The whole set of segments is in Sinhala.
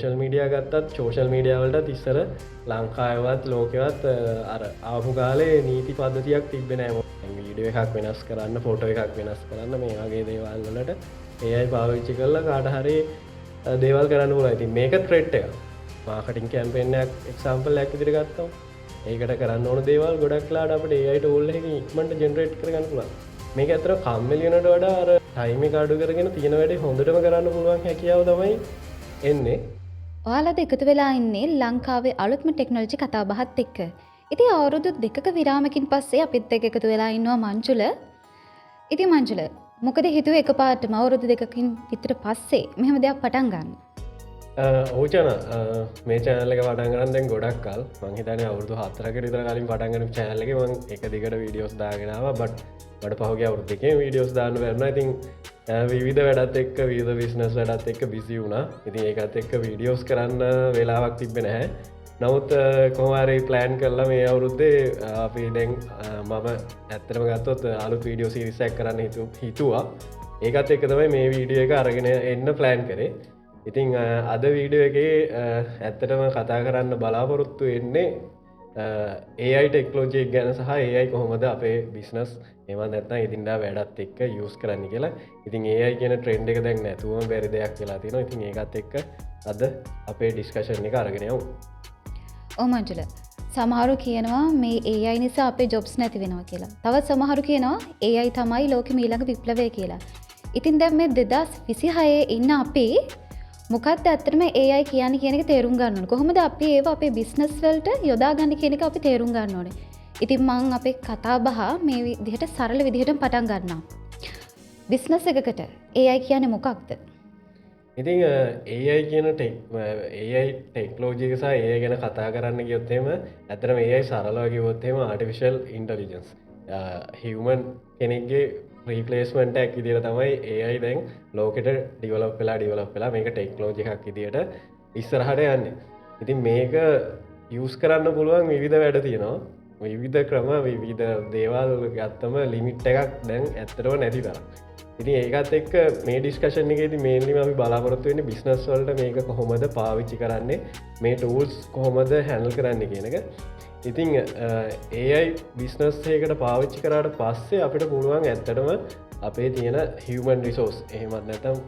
ශල් මීඩිය ගත්තත් සෝෂල් මීඩියාවලට තිස්සර ලංකායවත් ලෝකවත් අර ආපු කාලේ නීති පද්ධතියක් තිබෙනෑම වීඩිය එකක් වෙනස් කරන්න ෆෝටෝ එකක් වෙනස් කරන්න මේ වගේ දේවල්වලට ඒයි පාවිච්චි කරලා කාට හරි දේවල් කරන්න පුල ඇති මේක ට්‍රෙට් එක මාකටින් කැම්පෙන්යක් එක්සම්පල් ඇක් දිරි ගත්තව ඒකට කරන්න ඕන දේවල් ගොඩක්ලාට අපට ඒයට ඔල්ල ඉක්මට ජෙනරේට් කරගන්න පුල මේක ඇතර කම්මලියනට වඩා අර ටයිමි කාඩු කරගෙන තියෙන වැඩ හොඳටම කරන්න පුළුවන් හැකියාව තමයි එන්නේ ඔයාලද එකතු වෙලා ඉන්නේ ලංකාවේ අලුත්ම ටෙක්නොලොජි කතා බහත් එක්ක. ඉතින් අවුරුදු 2ක විරාමකින් පස්සේ අපිත් එක්ක එකතු වෙලා ඉන්නවා මංජුල. ඉතින් මංජුල මොකද හිතුවේ එකපාරටම අවුරුදු 2කින් විතර පස්සේ මෙහෙම දෙයක් පටන් ගන්න? ඕචන මේ චෑනල එක පටන් ගන්න දැන් ගොඩක් කල් මං හිතන්නේ අවුරුදු 4කට විතර කලින් පටන් ගන්න channel එකේ මං එක දිගට වීඩියෝස් දාගෙන ආවා බට පහුගිය අවුරුදු දෙකේ වීඩියෝස් දාන්න බැරුණා. ඉතින් විවිධ වැඩත් එක්ක විවිධ බිස්නස් වැඩත් එක්ක බිසි වුණා. ඉතින් ඒකත් එක්ක වීඩියෝස් කරන්න වෙලාවක් තිබ්බේ නැහැ. නමුත් කොහොම හරි ප්ලෑන් කරලා මේ අවුරුද්දේ අපි දැන් මම ඇත්තටම ගත්තොත් අලුත් වීඩියෝ සීරීස් එකක් කරන්න හිතුවා. ඒකත් එක්ක තමයි මේ වීඩියෝ එක අරගෙන එන්න ප්ලෑන් කරේ. ඉතින් අද වීඩියෝ එකේ ඇත්තටම කතා කරන්න බලාපොරොත්තු වෙන්නේ AI ටෙක්නොලොජි ගැන සහ AI කොහොමද අපේ බිස්නස් එමන් නැත්නම් ඉදින්දා වැඩත් එක්ක යූස් කරන්න කියලා. ඉතින් AI කියන ට්‍රෙන්ඩ් එක දැන් නැතුවම බැරි දෙයක් කියලා තියෙනවා. ඉතින් ඒකත් එක්ක අද අපේ ඩිස්කෂන් එක අරගෙන යමු. ඔව් මංජුල. සමහරු කියනවා මේ AI නිසා අපේ ජොබ්ස් නැති වෙනවා කියලා. තවත් සමහරු කියනවා AI තමයි ලෝකෙ ඊළඟ විප්ලවය කියලා. ඉතින් දැන් මේ 2026 ඉන්න අපි මොකක්ද ඇත්තටම AI කියන්නේ කියන එක තේරුම් ගන්න ඕනේ. කොහොමද අපි ඒව අපේ බිස්නස් වලට යොදා ගන්න කියන එක අපි තේරුම් ගන්න ඕනේ. ඉතින් මම අපේ කතා බහ මේ විදිහට සරල විදිහටම පටන් ගන්නවා. බිස්නස් එකකට AI කියන්නේ මොකක්ද? ඉතින් AI කියන AI ටෙක්නොලොජි එක සහ AI ගැන කතා කරන්න ගියොත් එහෙම ඇත්තටම AI සරලව කිව්වොත් එහෙම ආටිෆිෂල් ඉන්ටෙලිජන්ස්. හියුමන් කෙනෙක්ගේ රීපලේස්මන්ට් එකක් විදිහට තමයි AI දැන් ලෝකෙට ඩෙවලොප් වෙලා මේක ටෙක්නොලොජි එකක් විදිහට ඉස්සරහට යන්නේ. ඉතින් මේක යූස් කරන්න පුළුවන් විවිධ වැඩ තියෙනවා. විවිධ ක්‍රම විවිධ දේවල් ගත්තම ලිමිට් එකක් දැන් ඇත්තටම නැති තරම්. ඉතින් ඒකත් එක්ක මේ ඩිස්කෂන් එකේදී මේන්ලිම අපි බලාපොරොත්තු වෙන්නේ බිස්නස් වලට මේක කොහොමද පාවිච්චි කරන්නේ, මේ ටූල්ස් කොහොමද හැන්ඩල් කරන්නේ කියන එක. ඉතින් AI බිස්නස් එකකට පාවිච්චි කරාට පස්සේ අපිට පුළුවන් ඇත්තටම අපේ තියෙන හියුමන් රිසෝස් එහෙමත් නැත්නම්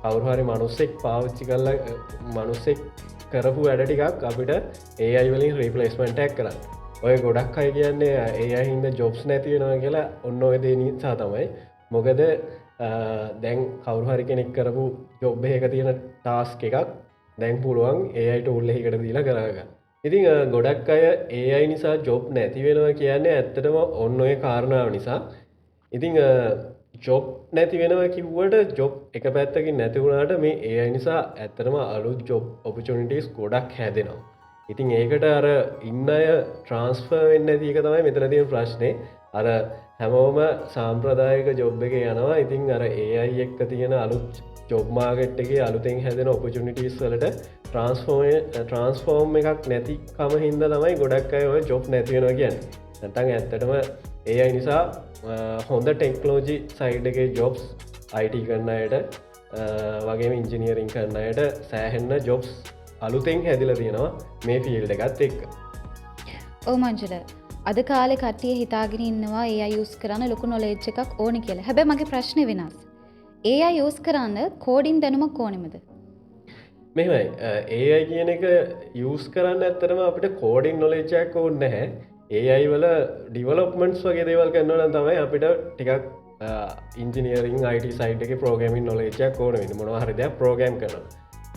කවුරු හරි මිනිස්සෙක් පාවිච්චි කරලා මිනිස්සෙක් කරපු වැඩ ටිකක් අපිට AI වලින් රීප්ලේස්මන්ට් එකක් කරන්න. ඔය ගොඩක් අය කියන්නේ AI හින්දා ජොබ්ස් නැති වෙනවා කියලා ඔන්න ඔය දේ නිසා තමයි. මොකද දැන් කවුරු හරි කෙනෙක් කරපු ජොබ් එකක තියෙන ටාස්ක් එකක් දැන් පුළුවන් AI ටූල් එකකට දීලා කරගන්න. ඉතින් ගොඩක් අය AI නිසා ජොබ් නැති වෙනවා කියන්නේ ඇත්තටම ඔන්න ඔය කාරණාව නිසා. ඉතින් ජොබ් නැති වෙනවා කිව්වට ජොබ් එක පැත්තකින් නැති වුණාට මේ AI නිසා ඇත්තටම අලුත් ජොබ් ඔපචුනිටිස් ගොඩක් හැදෙනවා. ඉතින් ඒකට අර ඉන්න අය ට්‍රාන්ස්ෆර් වෙන්නේ නැති එක තමයි මෙතන තියෙන ප්‍රශ්නේ. අර හැමෝම සාම්ප්‍රදායික ජොබ් එකේ යනවා. ඉතින් අර AI එක්ක තියෙන අලුත් ජොබ් මාකට් එකේ අලුතෙන් හැදෙන ඔපචුනිටිස් වලට ට්‍රාන්ස්ෆෝර්ම් එකක් නැතිකම හින්දා තමයි ගොඩක් අය ඔය ජොබ් නැති වෙනවා කියන්නේ. නැත්නම් ඇත්තටම AI නිසා හොඳ ටෙක්නොලොජි සයිඩ් එකේ ජොබ්ස් IT කරන අයට වගේම ඉන්ජිනියරින් කරන අයට සෑහෙන්න ජොබ්ස් අලුතෙන් හැදිලා තියෙනවා මේ ෆීල්ඩ් එකත් එක්ක. ඔව් මංජුල. අද කාලේ කට්ටිය හිතාගෙන ඉන්නවා AI යූස් කරන්න ලොකු නොලෙජ් එකක් ඕනේ කියලා. හැබැයි මගේ ප්‍රශ්නේ වෙනස්. AI යූස් කරන්න කෝඩින් දැනුමක් ඕනෙමද? මෙහෙමයි AI කියන එක යූස් කරන්න ඇත්තටම අපිට කෝඩින් නොලෙජ් එකක් ඕනේ නැහැ. AI වල ඩෙවලොප්මන්ට්ස් වගේ දේවල් කරනවා නම් තමයි අපිට ටිකක් ඉන්ජිනියරින් IT සයිඩ් එකේ ප්‍රෝග්‍රෑමින් නොලෙජ් එකක් ඕන වෙන්නේ. මොනවා හරි දෙයක් ප්‍රෝග්‍රෑම් කරනවා.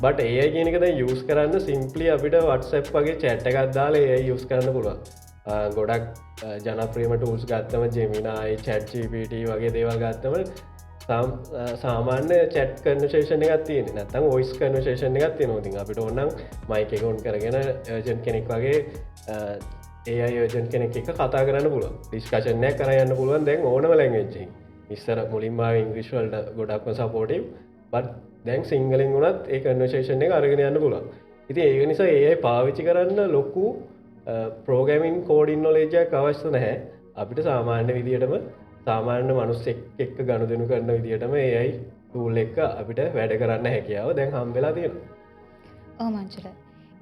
බට් AI කියන එක දැන් යූස් කරන්න සිම්ප්ලි අපිට WhatsApp වගේ chat එකක් දාලා AI යූස් කරන්න පුළුවන්. ගොඩක් ජනප්‍රියම ටූල්ස් ගත්තම Gemini, ChatGPT වගේ දේවල් ගත්තම සාමාන්‍ය චැට් කන්වර්සේෂන් එකක් තියෙන්නේ. නැත්නම් වොයිස් කන්වර්සේෂන් එකක් තියෙනවා. ඉතින් අපිට ඕන නම් මයික් එක ඔන් කරගෙන ඒජන්ට් කෙනෙක් වගේ AI ඒජන්ට් කෙනෙක් එක්ක කතා කරන්න පුළුවන්. ඩිස්කෂන් එකක් කරලා යන්න පුළුවන් දැන් ඕනම ලැන්ග්වේජ් එකකින්. ඉස්සර මුලින්ම ආවේ ඉංග්‍රීසි වලට ගොඩක්ම සපෝටිව්. බට් දැන් සිංහලෙන් වුණත් ඒ කන්වර්සේෂන් එක අරගෙන යන්න පුළුවන්. ඉතින් ඒක නිසා AI පාවිච්චි කරන්න ලොකු ප්‍රෝග්‍රෑමින් කෝඩින් නොලෙජ් එකක් අවශ්‍ය නැහැ. අපිට සාමාන්‍ය විදියටම සාමාන්‍ය මනුස්සෙක් එක්ක ගනුදෙනු කරන විදියටම AI ටූල් එක අපිට වැඩ කරන්න හැකියාව දැන් හම්බෙලා තියෙනවා. ඕ මංචල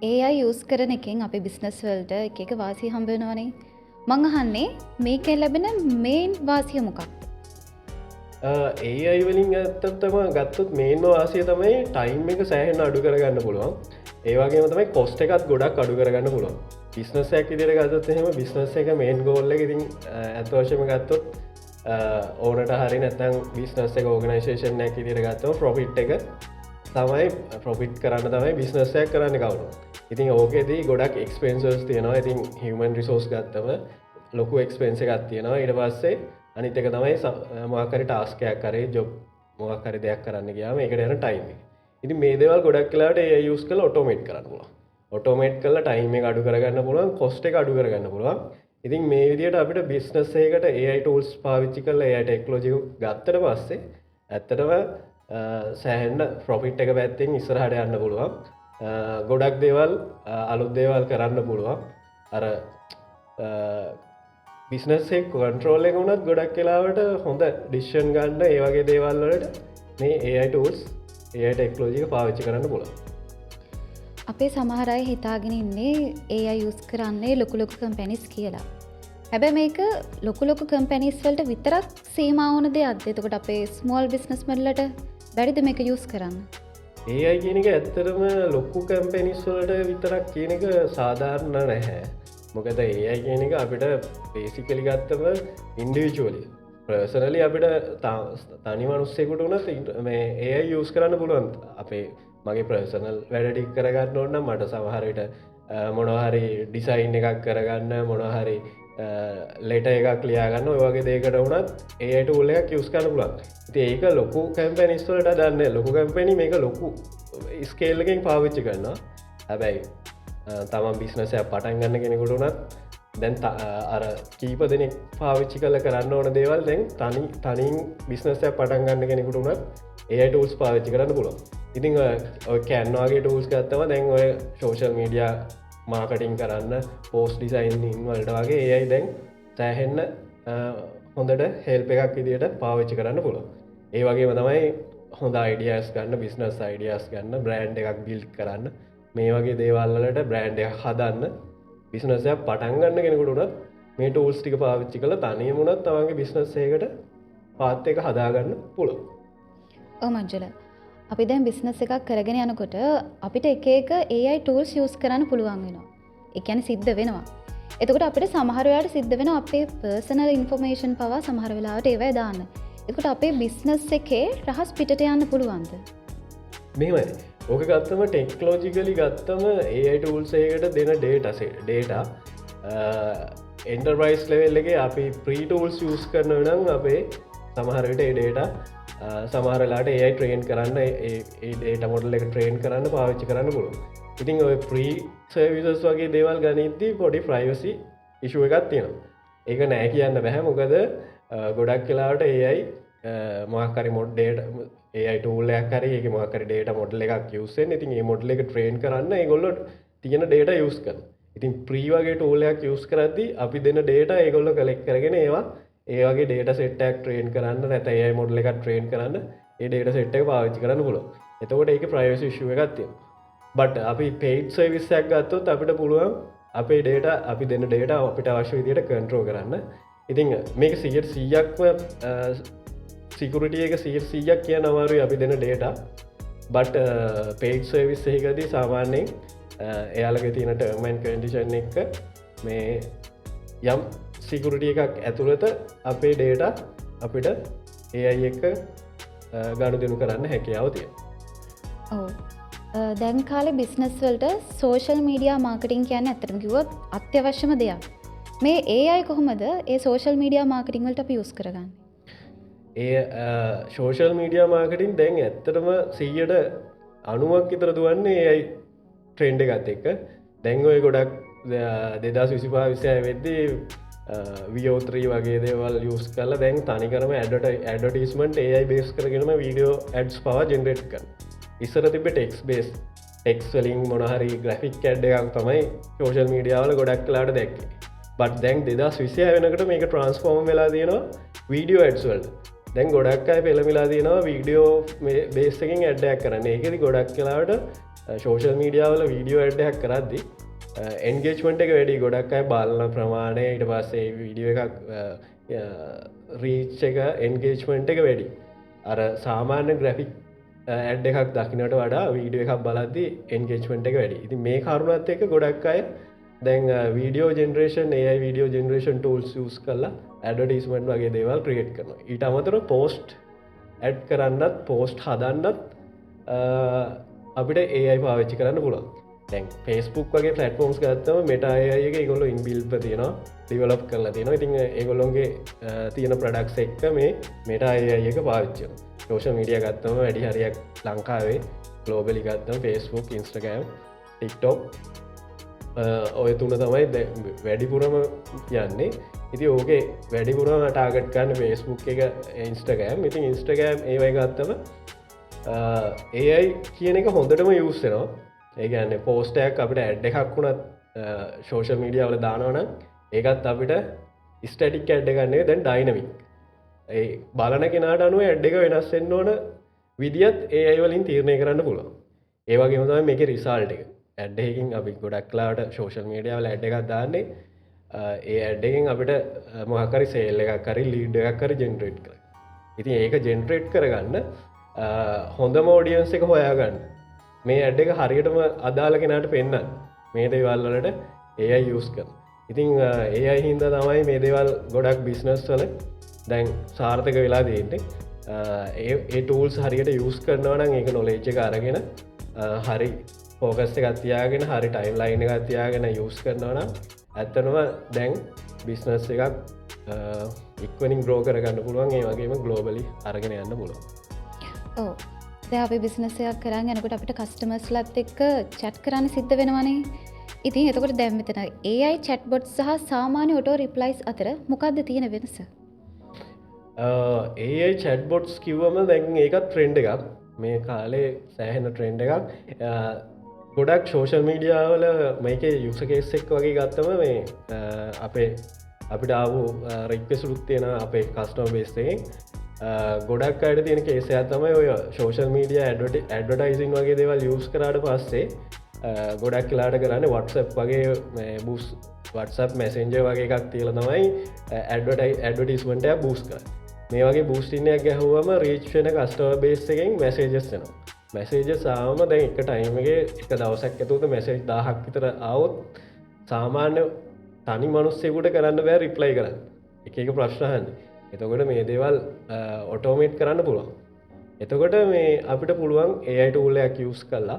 AI යස් කරන එකෙන් අපි බිස්නස් වලට එක වාසි හම්බෙනවානේ මං අහන්නේ මේකෙන් ලැබෙන මේන් වාසිය මොකක්ද? ඒයි වලින් ඇත්තත්තම ගත්තත් මේන්ම වාසිය තමයි ටයිම් එක සෑහෙන් අඩු කරගන්න පුළුවන් ඒවාගේ තමයි කොස්ට එකත් ගොඩක් අඩු කරගන්න පුළුවන් බිස්නසයක් ඉදිර ගත්තත් එහෙම බිස්නස් එක මේන් ගෝල්ල ඉතින් ඇත්වශම ගත්තොත් ඕනට හරි නැතන් බිස්නස් එක ඕගනයිශේෂන් ඇක් ඉදිර ගත්තව ප්‍රොෆිට් එක තමයි ප්‍රොෆිට් කරන්න තමයි බිස්නස්සයක් කරන්න කවුණු ඉතින් ඕකෙදී ගොඩක් එක්ස්පෙන්න්සර්ස් තියෙනවා ඉතින් හිමන් රිසෝස් ගත්තම ලොකු එක්ස්පෙන්න්ස එකත් තියෙනවා ඉට පස්සේ අනිතක තමයි මාකරි ටාස්කයක් කරේ ජොබ් මොකරි දෙයක් කරන්න ගයාම එකට යන ටයිම ඉති මේ දෙවල් ගොඩක් කලාට ඒ යුස් කල ඔටෝමේට් කරන්නවා ඔටෝමේට් කල ටයිම අඩු කරගන්න පුළුවන් කොස්ට එක අඩු කරගන්න පුළුවන් ඉතින් මේ විදියට අපිට බිස්නස්සේකට AI ටූල්ස් පාවිච්චි කල ඒ ටෙක්ලෝජි ගත්තට පස්සේ ඇත්තටම සෑහන්ඩ ප්‍රොෆිට් එක පැත්තෙන් ඉස්සරහට යන්න පුළුවන් ගොඩක් දේවල් අලුත් දේවල් කරන්න පුළුවන් අර බිස්නස්සේ කොන්ට්‍රෝල් එක වුණත් ගොඩක් කලාවට හොඳ ඩිශ්ෂන් ගන්න ඒවගේ දේවල්වලට මේ AI ටූල්ස් AI ටෙක්ලෝජික පාවිච්චි කරන්න පුළුවන් අපේ සමහරයි හිතාගෙන ඉන්නේ AI යස් කරන්නේ ලොකුලොකු කම්පැනිස් කියලා හැබැ මේක ලොකුලොකු කම්පැනිස් වලට විතරක් සීමාවන දෙයක් එතකොට අපේ ස්මෝල් බිස්නස් මල්ලට බැරිද මේක යස් කරන්න AI කියනක ඇත්තරම ලොක්කු කම්පැනිස් වලට විතරක් කියනක සාධාරණ නැහැ මොකද AI කියන එක අපිට බේසිකලි ගත්තම ඉන්ඩිවිචුවලි ප්‍රසනලි අපිට තනි මනුස්සෙකුට වනත් මේ AI යස් කරන්න පුළුවන් අපේ මගේ ප්‍රසනල් වැඩටික් කරගන්න ඕන්න මට සමහරයට මොනහරි ඩිසයින් එකක් කරගන්න මොනහරි ලෙට එකක් ලියාගන්න ඔයගේ දේකට වුණත් ඒයට උල්ලයක් යස් කරන පුලන් ති ඒක ලොකු කැම්පැනිස්වලට දන්න ලොකු කැම්පැනි මේක ලොකු ස්කේල්ලකින් පාවිච්චි කරන්න හැබැයි තමන් බිස්නසය පටන් ගන්න කෙනෙකුට වනත් දැන් අර කීප දෙනෙක් පාවිච්චි කල කරන්න ඕන දේවල් දැන් තනින් බිස්නසය පටන් ගන්න කෙනෙකුට වනත් ඒ ටූල්ස් පාවිච්චි කරන්න පුළුවන් ඉතිං ඔය කැන්වාගේ ටූල්ස් ගත්තම දැන් ඔය සෝෂල් මීඩිය මාකටින් කරන්න පෝස් ඩිසයින් වලට වගේ ඒයි දැන් සෑහෙන්න හොඳට හෙල්ප එකක් විදියට පාවිච්චි කරන්න පුළුවන් ඒ වගේම තමයි හොඳ අයිඩියස් ගන්න බිස්නස් අයිඩියස් ගන්න බ්‍රෑන්් එකක් බිල් කරන්න මේ වගේ දේවල්ලට බ්‍රෑන්් එක හදන්න බිස්නසයක් පටන්ගන්න කෙනෙකුටුනත් මේ ටූල්ස් ටික පාවිච්චි කළ තනියමුණත් තමන්ගේ බිස්නස්සයකට පාත් එක හදාගන්න පුළුව මංජල අපි දැන් බිස්නස් එකක් කරගෙන යනකොට අපිට එක AI ටූල්ස් යස් කරන්න පුළුවන් වෙනවා එකැන සිද්ධ වෙනවා එතකොට අපිට සමහරයාට සිද්ධ වෙන අපේ පර්සනල් ඉන්ෆෝමේෂන් පවා සමහර වෙලාවට ඒවයි දාන්න එකට අපේ බිස්නස් එකේ රහස් පිටට යන්න පුළුවන්ද මෙමයි ඕක ගත්තම ටෙක්ලෝජිකලි ගත්තම AI ටූල්සේකට දෙන ඩේටසේ ඩේට එන්ටර්බයිස් ලෙවෙල්ලගේ අපි ප්‍රීටූල්ස් යස් කරන නම් අපේ සමහරට ඩේට සමහරලාට ඒ ට්‍රේන් කරන්න ඒට මොඩල් එක ට්‍රේන් කරන්න පාවිච්චි කරන්න පුළුව ඉතින් ඔය ප්‍රී සර්විසස් වගේ දේවල් ගනිද්දී පොඩි ප්‍රයිවසි ඉශුව එකක් තියෙනවා ඒක නෑ කියන්න බැහැ මොකද ගොඩක් කලාට ඒයි මාකරි මොඩ්ඩේට ඒ ටූලයක් හරි ඒ මාකර ඩේට මොඩල් එකක් යුස්සෙන් ඉතින් ඒ මොඩල් එක ට්‍රේන් කරන්න ඒගොල්ලොට තියෙන ඩේට යුස් කර ඉතින් ප්‍රීවගේ ටූලයක් යුස් කරද්දි අපි දෙන්න ඩේට ඒගොල්ල කලෙක් කරගෙන ඒවා ඒගේ ඩේට සෙට්ටක් ට්‍රේන් කරන්න නැත ඒ මොඩල එකක් ට්‍රේන් කරන්න ඒ ඩේට සෙට් එක පාවිච්චි කරන්න පුලො එතකොට ඒක ප්‍රයිවසි ශුව එකත්තිය බට අපි පේට් සර්විස්සයක් ගත්තොත් අපිට පුළුවන් අපේ ඩේට අපි දෙන්න ඩේට අපිට අවශ්‍ය විදියට කන්ට්‍රෝ කරන්න ඉතිං මේක 100%ක්ම සිකුරටිය එක 100%ක් කිය නවරුයි අපි දෙන ඩේට බට පේට් සර්විස් එකදී සාමාන්‍යයෙන් එයාලක තියෙන ටර්මන් කන්ඩිෂන් එක මේ යම් සිකුරටිය එකක් ඇතුළත අපේ ඩේට අපිට ඒ එක්ක ගණු දෙනු කරන්න හැකියාව තිය දැන් කාලෙ බිස්නස් වලට සෝෂල් මීඩියා මාර්කටිං කියන්න ඇතරම කිවොත් අත්‍යවශ්‍යම දෙයක් මේ AI කොහොමද ඒ සෝෂල් මීඩියා මාර්කටිං වලට අපි යුස් කරගන්න ඒ ශෝෂල් මීඩිය මාර්කටින් දැන් ඇත්තටම 90ක් ඉතර දුවන්නේ ඒයි ට්‍රෙන්ඩ් එකත් එක්ක දැන් ඔය ගොඩක් 2025 විසය වෙද්දී වියෝත්‍රී වගේ දේවල් යස් කල දැන් තනිකරම ඇඩටිස්මට ඒයි බේස් කරගෙනම වීඩියෝ ඇඩ්ස් පව ජෙනරේට් කන් ඉස්සර තිබ ටෙක්ස් බේස් ටෙක්ස් වලින් මොනහරි ග්‍රෆික් ඇඩ් එකක් තමයි ශෝෂල් මීඩියාවල ගොඩක් කලාට දැක්ක බට දැන් 2020 වෙනකට මේක ට්‍රන්ස්ෆෝර්ම් වෙලා තියෙනවා වීඩියෝ ඇඩ්ස්වල්ට දැන් ගොඩක් අය පෙළමිලා තියෙනවා වීඩියෝ බේස්සකින් ඇඩ්ඩයක් කරන්න ඒකෙදි ගොඩක් කලාට ෂෝෂල් මීඩියාවල වීඩියෝ ඇඩ්ඩයක් කරද්දි එන්ගේජ්මන්ට් එක වැඩි ගොඩක් අයි බලන ප්‍රමාණය ඊට පස්සේ වීඩියෝ එකක් රීච් එක එන්ගේජ්මන්ට් එක වැඩි අර සාමාන්‍ය ග්‍රැෆික් ඇඩ් එකක් දකිනට වඩා වීඩියෝ එකක් බලද්දි එන්ගේජ්මන්ට් එක වැඩි ඉති මේ කරුණත් එක ගොඩක් අය දැන් වීඩියෝ ජෙනරේෂන් ඒ වීඩියෝ ජෙනරේෂන් ටූල්ස් යස් කරලා ඇඩඩිස්මන්ට් වගේ දේවල් ක්‍රියට් කරන ඊට අමතර පෝස්ට් ඇඩ් කරන්නත් පෝස්ට් හදන්නත් අපිට ඒයි පාවිච්චි කරන්න පුළන් දැන් ෆෙස්බුක් වගේ පලටෆෝම්ස් ගත්තම මෙටඒක ගොල්ල ඉන්බිල්ප තියෙනවා ඩිවලප් කරලා තියෙන ඉතින් ඒගොල්ලොන්ගේ තියෙන ප්‍රඩක්ස් එක්ක මේ මෙට අයක පාවිච්චය ෝෂ මීඩිය ගත්තම වැඩි හරියක් ලංකාවේ ගලෝබලි ගත්තම ෆෙස්බුක් ඉන්ස්ටගෑම් ටික්ටොක් ඔය තුන තමයි වැඩිපුරම යන්නේ ඉති ඕකේ වැඩිපුරම ටාගට් කන්න ෆේස්බුක් එක ඉන්ස්ටගෑම් ඉතින් ඉන්ස්ටගෑම් ඒවයි ගත්තම ඒයි කියන එක හොඳටම යස්සනවා ඒගන්න පෝස්ටයක් අපිට ඇඩ් එකක් වුණත් ශෝෂල් මීඩියාවල දානවන ඒකත් අපිට ස්ටටික් ඇඩ්ඩ ගන්නේ දැන් ඩයිනමික් ඒ බලන කෙනාට අනුව ඇඩ් එක වෙනස්සෙන්න්න ඕන විදිත් ඒ අයිවලින් තීරණය කරන්න පුළුව ඒවගේ හොඳ මේක රිසාල්ට එක ඇඩ්ඩකින් අපි ගොඩක්ලාට ශෝෂල් මීඩියාවල ඇඩ් එකක් දාන්නේ ඒ ඇඩ්ඩකින් අපිට මොහකරි සේල්ල එකක් කරි ලීඩ් එකක් කර ජෙනරේට් කර ඉතින් ඒක ජෙනරේට් කරගන්න හොඳ මෝඩියන්ස එක හොයාගන්න මේ ඇඩ් එක හරියටම අදාළ කෙනට පෙන්න්න මේ දේවල්වලට ඒ යස් කර ඉතිං ඒ අහින්ද තමයි මේ දේවල් ගොඩක් බිස්නස් වල දැන් සාර්ථක වෙලා දේන්නේ ඒ ටූල්ස් හරියට යස් කරනවනම් ඒක නොලේච්ච එක අරගෙන හරි පෝකස්ස ගත්තියාගෙන හරි ටයිම් ලයින ගත්තියාගෙන යස් කරනවනම් ඇත්තනම දැන් බිස්නස් එකක් ඉක්වනින් ග්‍රෝ කරගන්න පුළුවන් ඒ වගේම ගලෝබලි අරගෙන යන්න පුළුවන් ඕ දැන් අපි බිස්නසයක් කරන් යනකොට අපිට කස්ටමර්ස්ලත් එක්ක chat කරන්න සිද්ධ වෙනවනේ. ඉතින් එතකොට දැන් මෙතන AI chatbot සහ සාමාන්‍ය auto replies අතර මොකක්ද තියෙන වෙනස? AI chatbots කිව්වම දැන් ඒකත් ට්‍රෙන්ඩ් එකක්. මේ කාලේ සෑහෙන ට්‍රෙන්ඩ් එකක්. ගොඩක් සෝෂල් මීඩියාවල මේකේ යුසර් කේස් එක වගේ ගත්තම මේ අපිට ආපු රික්වෙස්ට් තියෙන අපේ කස්ටමර් බේස් එකෙන් ගොඩක් අයට තියෙන කේසයක් තමයි ඔය සෝෂල් මීඩිය ඇඩ්වර්ටයිසින් වගේ දේවල් යස් කරාට පස්සේ ගොඩක් කලාට කරන්න WhatsApp වගේ බුස් WhatsApp මැසෙන්ජර් වගේ එකක් තියල තමයි ඇඩ්වර්ටයිස්මටය බූස්ක මේ වගේ බූස්ටිනයක් ගැහුවම රීච්ෂණ කස්ටව බේස් එකෙන් මැසේජස්නවා මැසේජ සාම දැන් එක ටයිමගේ එක දවසක් ඇතුවක මැසේජ් දාහක් විතර අවුත් සාමාන්‍ය තනි මනුස්සෙකුට කරන්න බෑ රිප්ලයි කරන්න එක ප්‍රශ්නහන්න එතකොට මේ දේවල් ඔටෝමේට් කරන්න පුළුවන් එතකොට මේ අපිට පුළුවන් ඒයිට ූලයක් යස් කල්ලා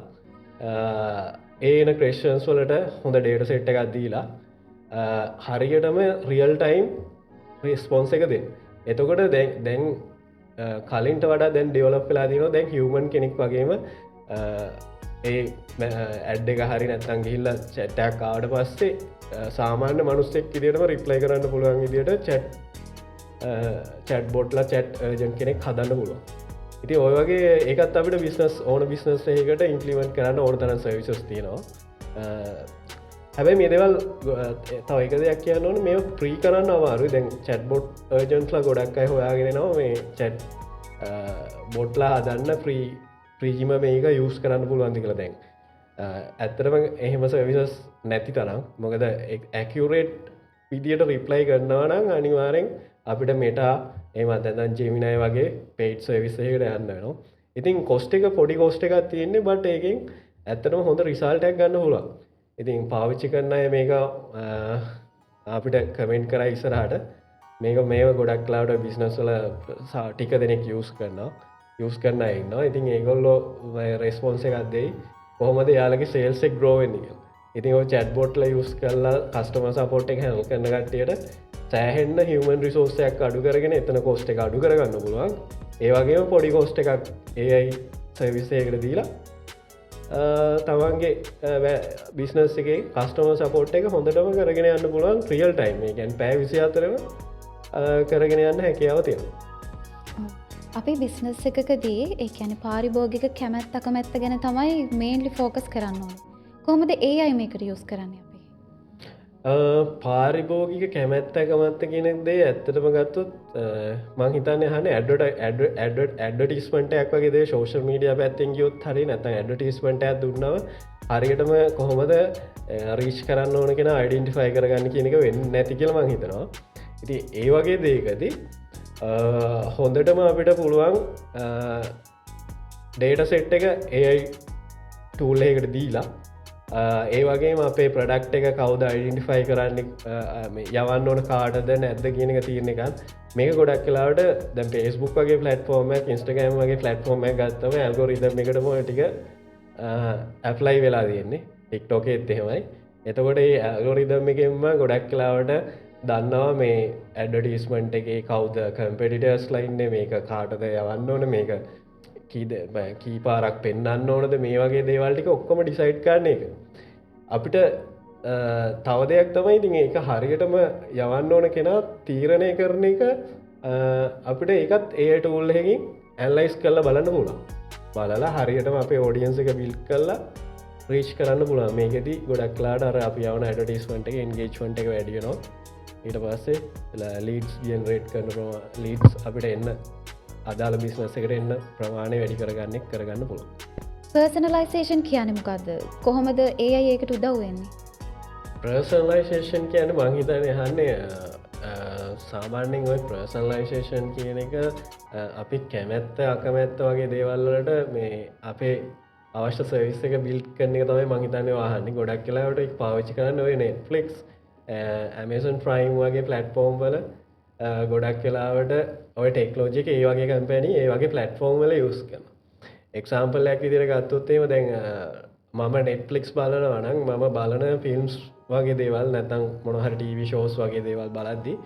ඒන ක්‍රේෂන්ස් වලට හොඳ ඩේට සෙට් එකක් දීලා හරියටම රියල් ටයිම් රිස්පොන්ස එක දෙ එතකොට දැන් කලින්ට වඩා දැන් ඩෙවලප් කලා දින දැන් හිවමන් කෙනෙක් වගේම ඒ ඇඩ් එක හරි නැත්තන් ගිහිල්ල චැට්ටක් කාඩ පස්සේ සාමාන්‍ය මනුස්සෙක් ඉදිටම රිප්ලයි කරන්න පුළුවන් ඉදිට චැට් බොට්ල චැට් ජන් කෙනෙක් හදන්න පුළුව ඉති ඔයගේ ඒකත් අපිට බිස්නස් ඕන බිස්නස් ඒකට ඉන්පලිමෙන්ට් කරන්න ඕනතරන් සවිසස් තියෙනවා හැබැයි මේ දෙවල් තව එක දෙයක් කියන්න ඕන මේ ප්‍රී කරන්න අවාරු දැන් චැට් බොට් ජන්ට්ලා ගොඩක් අයි හොයාගෙනවා මේ චැට් බොට්ලා හදන්න ප්‍රීජිම මේක යස් කරන්න පුළුවන්දි කළ දැන් ඇත්තරම එහෙම සවිසස් නැති තරම් මොකද ඇකරේට් විදියට රිප්ලයි කරන්නවනම් අනිවාරෙන් අපිට මෙටා ඒමත් ඇතන් ජෙමිනය වගේ පේට් සවිසයකට යන්න නවා ඉතින් කොස්ට එක පොඩි කෝස්ට එකක් තියෙන්නේ බට ඒකින් ඇත්තනම හොඳ රිසාල්ටක් ගන්න හුලා ඉතින් පාවිච්චි කරන්න මේක අපිට කමෙන්ට් කර ඉස්සරහට මේක මේ ගොඩක් ලාට බිස්නස්වල ටික දෙනෙක් යස් කරනවා යස් කරන්න ඉන්න ඉතින් ඒගොල්ලෝ රෙස්පොන්ස එකක්දෙයි කොහොමද යාලගේ සේල්සෙක් ග්‍රෝවෙන්නික ඉතින් චැට් බොට්ල යස් කරලා කස්ටම සපෝට් එක හැල් කරන කට්ටියට සෑහෙන්න්න හිවමන් රිසෝසයක් අඩු කරගෙන එතන කෝස්ට එක අඩු කරගන්න පුළුවන් ඒවගේම පොඩි කෝස්ට එකක් ඒයි සවිසයකට දීලා තමන්ගේ බිස්නස් එක කස්ටම සපෝට් එක හොඳටම කරගෙන යන්න පුළුවන් ්‍රියල් ටයිම් ගැන් පෑ විසි අතරම කරගෙන යන්න හැකියාව තියෙන අපි බිස්නස් එකකදී ඒ ඇන පාරිභෝගික කැමැත් අකමැත්ත ගැන තමයි මේන්ලි ෆෝකස් කරන්න ඕන කොහොමද ඒ අයි මේකට යස් කරන්න පාරිභෝගික කැමැත්ත කමත්ත කෙනෙක් දේ ඇත්තටම ගත්තුත් මංහිතන්න හන ඇඩටිස්මට වගේ ශෝෂ මීඩිය පැත්තෙන් ගියොත් හරි නැත ඇඩටිස්මට ඇ දුන්නව හරියටම කොහොමද රීච් කරන්න ඕන කෙන අයිඩෙන්ටිෆයි කරගන්න කියනක වෙන්න නැතිකල මංහිතනවා ඉති ඒ වගේ දේකදී හොඳටම අපිට පුළුවන් ඩේට සෙට් එක ඒයි ටූල්ලයකට දීලා ඒ වගේ අපේ ප්‍රඩක්් එක කවද අයිඩෙන්ටිෆයි කරන්න යවන්න ඕන කාටද නැද්ද කියනක තියන එකත් මේක ගොඩක් කලාට ද පේස්බුක් වගේ පලටෆෝර්ම ඉස්ටගෑම් වගේ පලටෆෝර්ම ගත්තම ඇල්ගොරිදම් එකට මොටික ඇප්ලයි වෙලා තියෙන්නේ ටික්ටෝක එත්තෙමයි එතකොට ඒ ඇල්ගොරිදම් එකෙන්ම ගොඩක් කලාවට දන්නවා මේ ඇඩටිස්මන්ට් එක කවද කම්පෙටිටර්ස් ලයින්න මේක කාටද යවන්න ඕන මේක කී පාරක් පෙන්න්න ඕනද මේ වගේ දේවල්ටික ඔක්කොම ඩිසයිට් කරන එක අපිට තව දෙයක් තමයි ඉතින් ඒක හරියටම යවන්න ඕන කෙනා තීරණය කරන එක අපිට ඒකත් ඒට උල්ලකින් ඇල්ලයිස් කරලා බලන්න පුළා බලලා හරියටම අපේ ෝඩියන්ස එක බිල් කරලා රීච් කරන්න පුලා මේකෙති ගොඩක් ලාට අර අපි යවන ඇඩටිස්මට එක එන්ගේජ්මට එක වැඩියනවා ඊට පස්සේ ලීඩ්ස් ජෙනරේට් කරනවා ලීඩ්ස් අපිට එන්න අදාළ බිස්නස් එකට එන්න ප්‍රමාණය වැඩි කරගන්නෙක් කරගන්න පුළුව පර්සනලයිසේෂන් කියන මොකක්ද කොහොමද ඒ අයි ඒකට උදව්වෙන්නේ ප්‍රර්සනලයිසේෂන් කියන මංහිතන හන්නේ සාමාන්‍යෙන් ඔයි ප්‍රර්සනලයිසේෂන් කියන එක අපි කැමැත්ත අකමැත්ත වගේ දේවල්ලට මේ අපේ අවශ්‍ය සවිස් එක බිල් කරන තමයි මහිතන්න වාහන්නේ ගොඩක් කලාවට පාවිච්චි කරන්න ඔය නෙට්ෆලික්ස් ඇමසන් ෆ්‍රයිම් වගේ පලට්ෆෝර්ම් වල ගොඩක් කලාවට ඔය ටෙක්ලෝජික ඒ වගේ කම්පැනි ඒ වගේ පලට්ෆෝර්ම් වල යස් කරන එක්සාම්පල්ලයක් විදිර ගත්තොත්තේම දැන් මම නෙට්ලික්ස් බලන වනක් මම බලන ෆිල්ම්ස් වගේ දේවල් නැතම් මොනහර ටීවි ෂෝස් වගේ දේවල් බලද්දි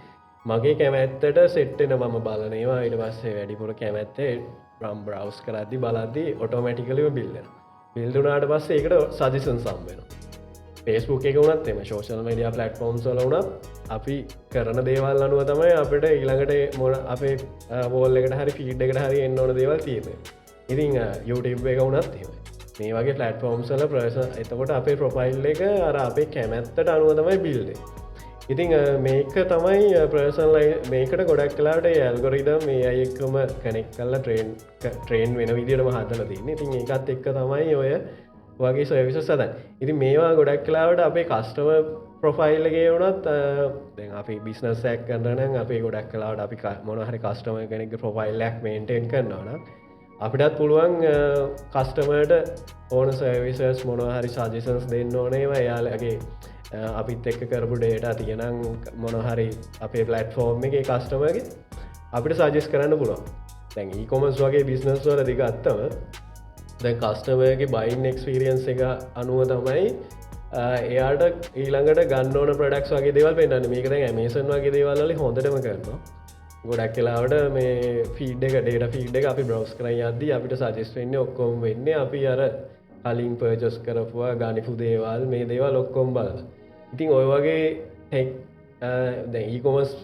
මගේ කැමැත්තට සෙට්ටෙන මම බලනවා ඉට පස්සේ වැඩිපුර කැමැත්තේ රම් බ්‍රවස් කරද්දි බලද්දි ඔටෝමැටිකලිව බිල්ලෙන බිල්දුනාට පස්සේ ඒකට සජිසන් සම්වෙනවා පේස්බුක් එක වුණත් එම ශෝෂල් මඩිය පලට්ෆෝම් සල වුණත් අපි කරන දේවල් අනුව තමයි අපිට ඊළඟට මොන අපේ බෝල් එකට හරි ෆීඩ් එකට හරි එන්න ඕන දේවල් තියෙන ඉතින් YouTube එක වුණත් මේ වගේ පලට්ෆෝම් සල ප්‍රස එතකොට අපේ ප්‍රොෆයිල් එක අර අපේ කැමැත්තට අනුව තමයි බිල්ඩ ඉතිං මේක තමයි ප්‍රසන්ලයි මේකට ගොඩක් කලාට ඇල්ගොරිදම් මේ අයක්කම කනෙක් කල්ල ට්‍රේන් වෙන විදිරම හදල තින්න ඉතින් ඒකත් එක්ක තමයි ඔය වගේ සවිස සදන් ඉති මේවා ගොඩක් කලාවට අපේ කස්ටම ප්‍රොෆයිල්ලගේ වුණත් අපි බිස්නසැක් කරන අපේ ගොඩක් කලාට අපි මොනහරි කස්ටම කෙනෙක් ප්‍රොෆයිල්ලක් මේන්ටෙන් කරන්නවන අපිටත් පුළුවන් කස්ටමට ඕන සවිසස් මොනහරි සජිසන්ස් දෙන්න ඕනේවා යාලගේ අපිත් එක්ක කරපු ඩේට තියෙනම් මොනහරි අපේ පලට්ෆෝර්ම් එක කස්ටමගේ අපිට සජස් කරන්න පුළුවන් දැන් ඒකොමස් වගේ බිස්නස් වල දිගත්තම දැන් කස්ටමගේ බයින් එක්ස්පිරියන්ස් එක අනුව තමයි එයාට ඊළඟට ගන්නන ප්‍රඩක්ස් වගේ දෙවල් පෙන්න්න මේකද ඇමේසන් වගේ දේවල්ල හොඳටම කරනවා ගොඩක් කලාවට මේ ෆීඩ් එක ඩේට ෆීඩ් එක අපි බ්‍රවස් කර අද අපිට සජස් වෙන්න ඔක්කොම් වෙන්න අපි අර කලින් පර්ජස් කරපුවා ගනිපු දේවල් මේ දේවල් ඔක්කොම් බල ඉතින් ඔය වගේ ටෙක් දැඊකොමස්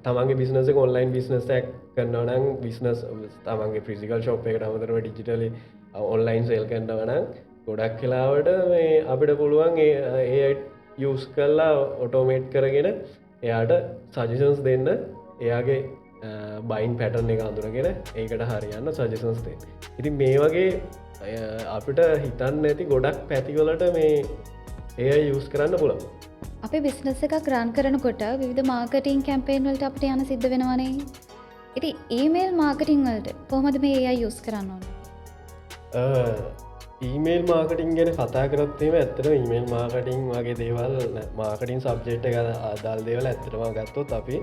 තමන්ගේ බිස්නස ඔන්ලයින් බිස්නසක් කරන්නවනම් බිස්නස් තමන්ගේ ෆිසිකල් ශෝප් එකට අමතරව ඩිජිටලි ඔන්ලයින් සේල් කරන්නවන ගොඩක් කලාවට මේ අපිට පුළුවන් ඒ යස් කරලා ඔටෝමේට් කරගෙන එයාට සජිසන්ස් දෙන්න එයාගේ බයින් පැටර්න් එක අඳුරගෙන ඒකට හරියන්න සජිසන්ස් දෙන්න ඉතින් මේ වගේ අපිට හිතන්න ඇති ගොඩක් පැතිවලට මේ ඒ යස් කරන්න පුළන් අපි බිස්නස් එකක් රන් කරනකොට විවිධ මාර්කටින් කැම්පේන් වලට අපිට යන සිද්ධ වෙනවනේ ඉති ඊමේල් මාර්කටිං වලට කොහොමද මේ ඒ යස් කරන්න ඕන ඊමේල් මාර්කටින් ගැන කතා කරත්තේම ඇත්තට ඊමේල් මාර්කටිං වගේ දේවල් මාර්කටින් සබ්ජෙට් එක අදාල් දේවල් ඇත්තටම ගත්තොත් අපි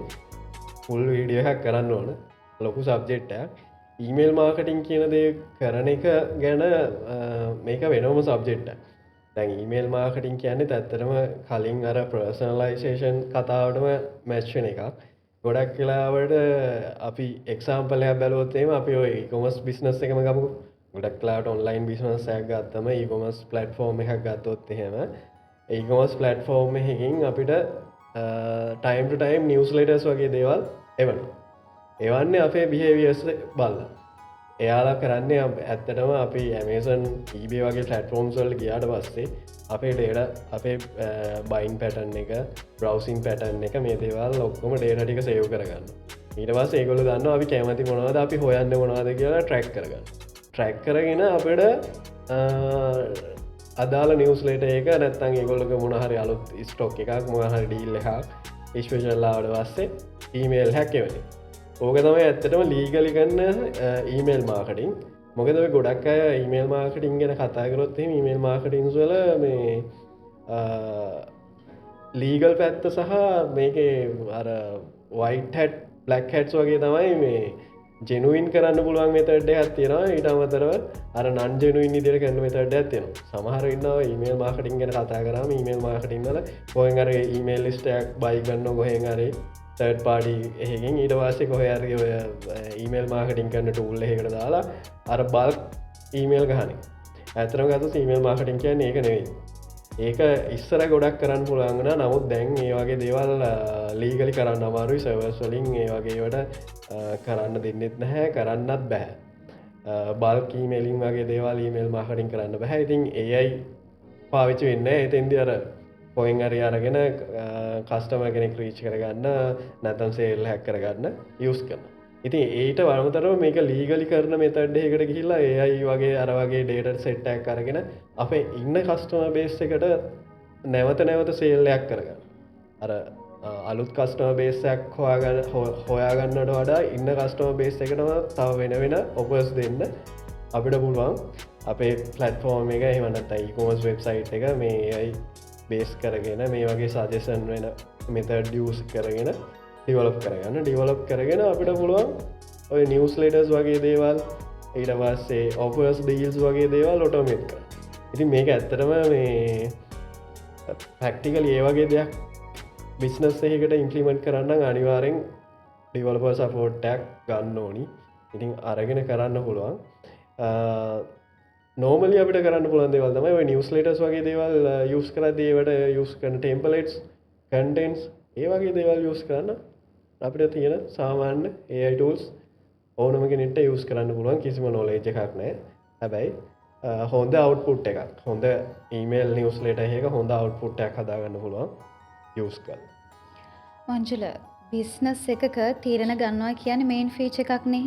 පුල් වීඩිය එකක් කරන්න ඕන ලොකු සබ්ජෙට්ටක් ඊමේල් මාර්කටිං කියන දේ කරන එක ගැන මේක වෙනවම සබ්ජෙට්ට දැන් ඊමේල් මාර්කටිං කියන්නේ ඇත්තටම කලින් අර පර්සනලයිසේෂන් කතාවටම මැච්චන එකක් ගොඩක් කියලාවට අපි එක්සාම්පලයක් බැලුවොත්තේම අපි ඔය කොමස් බිස්නස් එකම ගමු ගොඩක් කලාට ඔන්ලයින් බිස්නසයක් ගත්තම ඒකොමස් පලට්ෆෝර්ම් එකක් ගත්තොත් එහෙම ඒකොමස් පලට්ෆෝර්ම් එකකින් අපිට ටයිම් ටයිම් නිවස් ලේටස් වගේ දේවල් එවන එවන්නේ අපේ බිහේවියස් බල්ල එයාලා කරන්නේ ඇත්තටම අපි ඇමේසන් ඊබේ වගේ ෆලටෆෝම් සල් ගියාට පස්සේ අපේ ඩේට අපේ බයින් පැටන් එක බ්‍රවසින් පැටන් එක මේ දේවල් ඔක්කොම ඩේට ටික සයව කරගන්න ඊටවස් ඒගොල ගන්න අපි කැමති මොනවද අපි හොයන්න මොනවාද කියලා ට්‍රැක් කරගන්න ට්‍රැක් කරගෙන අපට අදාල නිවස්ලේට ඒක නැත්තන් ඒගොල්ලක මොනහරි අලුත් ස්ටෝක් එකක් මොහරි ඩීල් එකක් ඉස්පේශල්ලාවට වස්සේ ඊමේල් හැක්කවනි ඕක තමයි ඇත්තටම ලීගලි ගන්න ඊමේල් මාකටින් මොකද ගොඩක් අය ඊමේල් මාකටින් ගැන කතාගරොත් ඊමේල් මාකටින් වල මේ ලීගල් පැත්ත සහ මේක අර වයිට හැට් බ්ලක් හැට්ස් වගේ තමයි මේ ජෙනුවන් කරන්න පුළුවන් මෙතඩ ඇත්තියෙනවා ඊට අමතරව අර නන් ජනුවන් ඉදිර කන්න මෙතඩ ඇත්තියෙන සමහරන්න ඊමේල් මාකටින් ගැන කතා කරම ඊමේල් මාකටින් වල පොයෙන් අර ඊමේල් ලිස්ටයක් බයිගන්න ගොහෙන්රේ තර්ඩ් පාඩි එහෙකින් ඊට වාසය කොහයාරය ඊමේල් මාකටින් කරන්න ටූල්ල එකට දාලා අර බල් ඊමේල් ගහන ඇතරම් ගත ඊමේල් මාකටින් කියන්න ඒක නෙවෙයි ඒක ඉස්සර ගොඩක් කරන්න පුළන්ගන නමුත් දැන් ඒ වගේ දේවල් ලීගලි කරන්න අමාරුයි සවස් වලින් ඒ වගේවට කරන්න දෙන්නෙත් නැහැ කරන්නත් බැහැ බල් කීමේලින් වගේ දේවල් ඊමේල් මාකටින් කරන්න බැහැ ඉතින් ඒයි පාවිච්චි වෙන්න එතන්දි අර පොයින් අරි අරගෙන කස්ටම කෙනෙක් රීච් කරගන්න නැතම් සේල් හැක් කරගන්න යස් කරන ඉතින් ඒට වරමතරව මේක ලීගලි කරන මෙතඩ්ඩයකට ගිහිල්ලා ඒයි වගේ අර වගේ ඩේට සෙට්ටක් කරගෙන අපේ ඉන්න කස්ටම බේස් එකට නැවත නැවත සේල්ලයක් කරගන්න අර අලුත් කස්ටම බේසයක් හොයාගන්නට වඩා ඉන්න කස්ටම බේස් එකටම තව වෙන වෙන ඔපස් දෙන්න අපිට පුළුවන් අපේ පලටෆෝර්ම් එක එහමනත් අයිකෝමස් වෙබ්සයිට් එක මේ අයි බේස් කරගෙන මේ වගේ සජසන් වෙන මෙතඩ ියස් කරගෙන ඩිවලප් කරගන්න ඩිවලප් කරගෙන අපිට පුළුවන් ඔය නිවස් ලේටස් වගේ දේවල් ඊට පස්සේ ඔපස් ඩීල්ස් වගේ දේවල් ඔටෝමේට් කර ඉතින් මේක ඇත්තටම මේ පැක්ටිකල් ඒ වගේ දෙයක් බිස්නස් එකට ඉම්පලිමෙන්ට් කරන්න අනිවාරෙන් ඩිවලප සපෝට්ටක් ගන්න ඕනි ඉතින් අරගෙන කරන්න පුළුවන් නෝමල අපට කරන්න පුළන් දෙවල්දම නිවස් ලේටස් වගේ දේවල් යස් කර දේවට යස් කන ටෙම්පලටස් කන්ටෙන්ස් ඒ වගේ දේවල් යස් කරන්න අපිට තියෙන සාමාන්‍ය ඒටල්ස් ඕනමක නිට යස් කරන්න පුළුවන් කිසිම නොලේජ එකක් නෑ හැබැයි හොඳ අවට්පුට් එකක් හොඳ ඊමේල් නිවස් ලේට ඒක හොඳ අවට්පුට්ටක් හදාගන්න පුළුවන් යස් කල් මංජුල බිස්නස් එකක තීරණ ගන්නවා කියන මේන් ෆීච එකක්නේ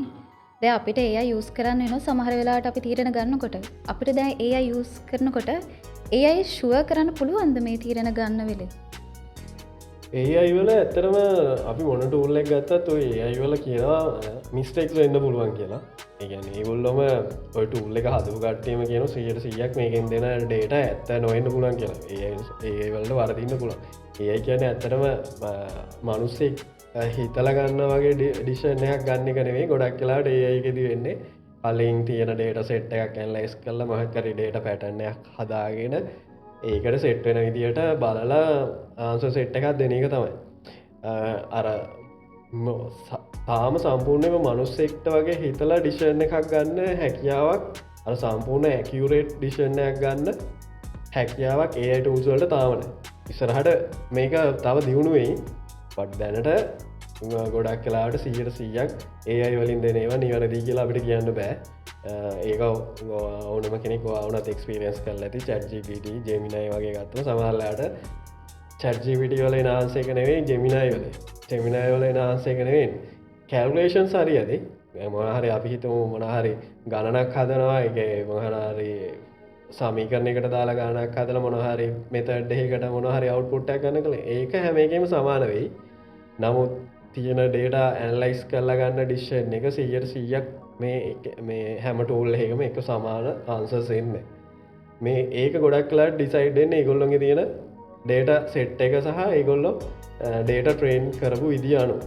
දැන් අපිට AI යූස් කරන්න වෙනවා සමහර වෙලාවට අපි තීරණ ගන්නකොට අපිට දැන් AI යූස් කරනකොට AI ෂුවර් කරන්න පුළුවන්ද මේ තීරණ ගන්න වෙලේ AI වල ඇත්තටම අපි මොන ටූල් එකක් ගත්තත් ඔය AI වල කියනවා මිස්ටේක්ස් වෙන්න පුළුවන් කියලා. ඒ කියන්නේ ඒගොල්ලොම ඔය ටූල් එක හදපු කට්ටියම කියන 100%ක් මේකෙන් දෙන ඩේටා ඇත්ත නොවෙන්න පුළුවන් කියලා. AI වලට වරදින්න පුළුවන්. AI කියන්නේ ඇත්තටම මිනිස්සෙක් හිතලා ගන්න වගේ ඩිසිෂන් එකක් ගන්න එක නෙවෙයි ගොඩක් වෙලාවට AI එකේදී වෙන්නේ කලින් තියෙන ඩේටා සෙට් එකක් ඇනලයිස් කරලා මොකක් හරි ඩේටා පැටර්න් එකක් හදාගෙන ඒකට සෙට් වෙන විදිහට බලලා ආන්සර් සෙට් එකක් දෙන එක තමයි අර තාම සම්පූර්ණයෙන්ම මිනිස්සෙක්ට වගේ හිතලා ඩිසිෂන් එකක් ගන්න හැකියාවක් අර සම්පූර්ණ ඇකියුරේට් ඩිසිෂන් එකක් ගන්න හැකියාවක් AI tools වලට තාම නැහැ. ඉස්සරහට මේක තව දියුණු වෙයි. පට් දැනට ගොඩක් කලාට 100%ක් AI වලින් දෙනවා නිවැරදි කියලා අපිට කියන්න බෑ. ඒක ඕනම කෙනෙක් වුණත් එක්ස්පීරියන්ස් කරලා ඇති ChatGPT, Gemini වගේ ගත්තොත් සමහරලාට ChatGPT වල එන ආන්සර් එක නෙවෙයි Gemini වල. Gemini වල එන ආන්සර් එක නෙවෙයි. කැල්කියුලේෂන්ස් හරියද? මොනවා හරි අපි හිතමු මොනවා හරි ගණනක් හදනවා ඒකේ මොනවා හරි සමීකරණයකට දාලා ගණනක් හදලා මොනවා හරි මෙතඩ් එකකට මොනවා හරි අවුට්පුට් එකක් ගන්න කලේ ඒක හැම එකෙම සමාන වෙයි. නමුත් තියෙන ඩේටා ඇනලයිස් කරලා ගන්න ඩිසිෂන් එක 100%ක් මේ හැම ටූල් එකකම එක සමාන ආන්සර්ස් එන්නේ. මේ ඒක ගොඩක් වෙලාවට ඩිසයිඩ් වෙන්නේ ඒගොල්ලෝගේ තියෙන ඩේටා සෙට් එක සහ ඒගොල්ලෝ ඩේටා ට්‍රේන් කරපු විදිය අනුව.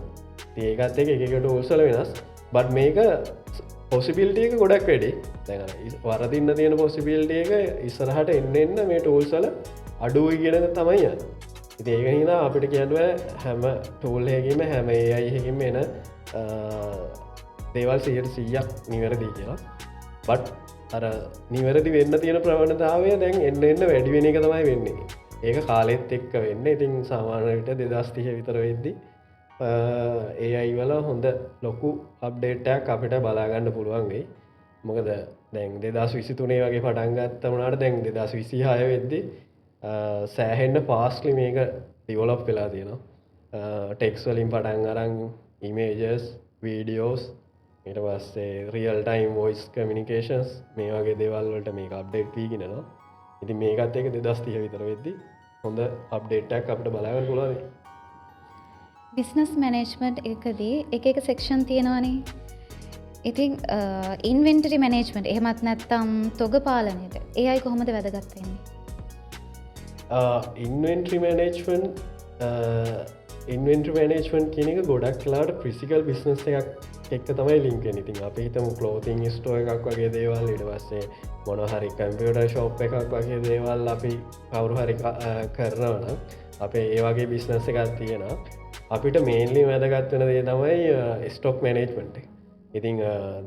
ඉතින් ඒකත් එක්ක එක එක ටූල්ස් වල වෙනස්. බට් මේක පොසිබිලිටි එක ගොඩක් වැඩි. දැන් අර වරදින්න තියෙන පොසිබිලිටි එක ඉස්සරහට එන්න මේ ටූල්ස් වල අඩුයි කියන එක තමයි යන්නේ. ඉතින් ඒක හින්දා අපිට කියන්න බෑ හැම ටූල් එකකින්ම හැම AI එකකින්ම එන දේවල් 100%ක් නිවැරදි කියලා. බට් අර නිවැරදි වෙන්න තියෙන ප්‍රවණතාවය දැන් එන්න වැඩි වෙන එක තමයි වෙන්නේ. ඒක කාලෙත් එක්ක වෙන්නේ. ඉතින් සාමාන්‍ය විට 2030 විතර වෙද්දී AI වල හොඳ ලොකු අප්ඩේට් එකක් අපිට බලා ගන්න පුළුවන් වෙයි. මොකද දැන් 2023 වගේ පටන් ගත්ත වුණාට දැන් 2026 වෙද්දි සෑහෙන්න ෆාස්ට්ලි මේක ඩිවලොප් වෙලා තියෙනවා. ටෙක්ස් වලින් පටන් අරන් ඉමේජස්, වීඩියෝස්, ඊට පස්සේ රියල් ටයිම් වොයිස් කමියුනිකේෂන්ස් මේ වගේ දේවල් වලට මේක අප්ඩේට් වීගෙන යනවා. ඉතින් මේකත් එක්ක 2030 විතර වෙද්දි හොඳ අප්ඩේට් එකක් අපිට බලා ගන්න පුළුවන්. බිස්නස් මැනේජ්මන්ට් එකදී එක සෙක්ෂන් තියෙනවානේ. ඉතින් ඉන්වෙන්ටරි මැනේජ්මන්ට් එහෙමත් නැත්නම් තොග පාලනයද AI කොහොමද වැදගත් වෙන්නේ? ඉන්වෙන්ටරි මැනේජ්මන්ට් කියන එක ගොඩක් වෙලාවට ෆිසිකල් බිස්නස් එකක් එක්ක තමයි ලින්ක් වෙන්නේ. ඉතින් අපි හිතමු ක්ලෝතින් ස්ටෝර් එකක් වගේ දේවල්, ඊට පස්සේ මොනවා හරි කම්පියුටර් ෂොප් එකක් වගේ දේවල් අපි කවුරු හරි කරනවා නම් අපේ ඒ වගේ බිස්නස් එකක් තියෙනවා. අපිට මේන්ලි වැදගත් වෙන දේ තමයි ස්ටොක් මැනේජ්මන්ට් එක. ඉතින්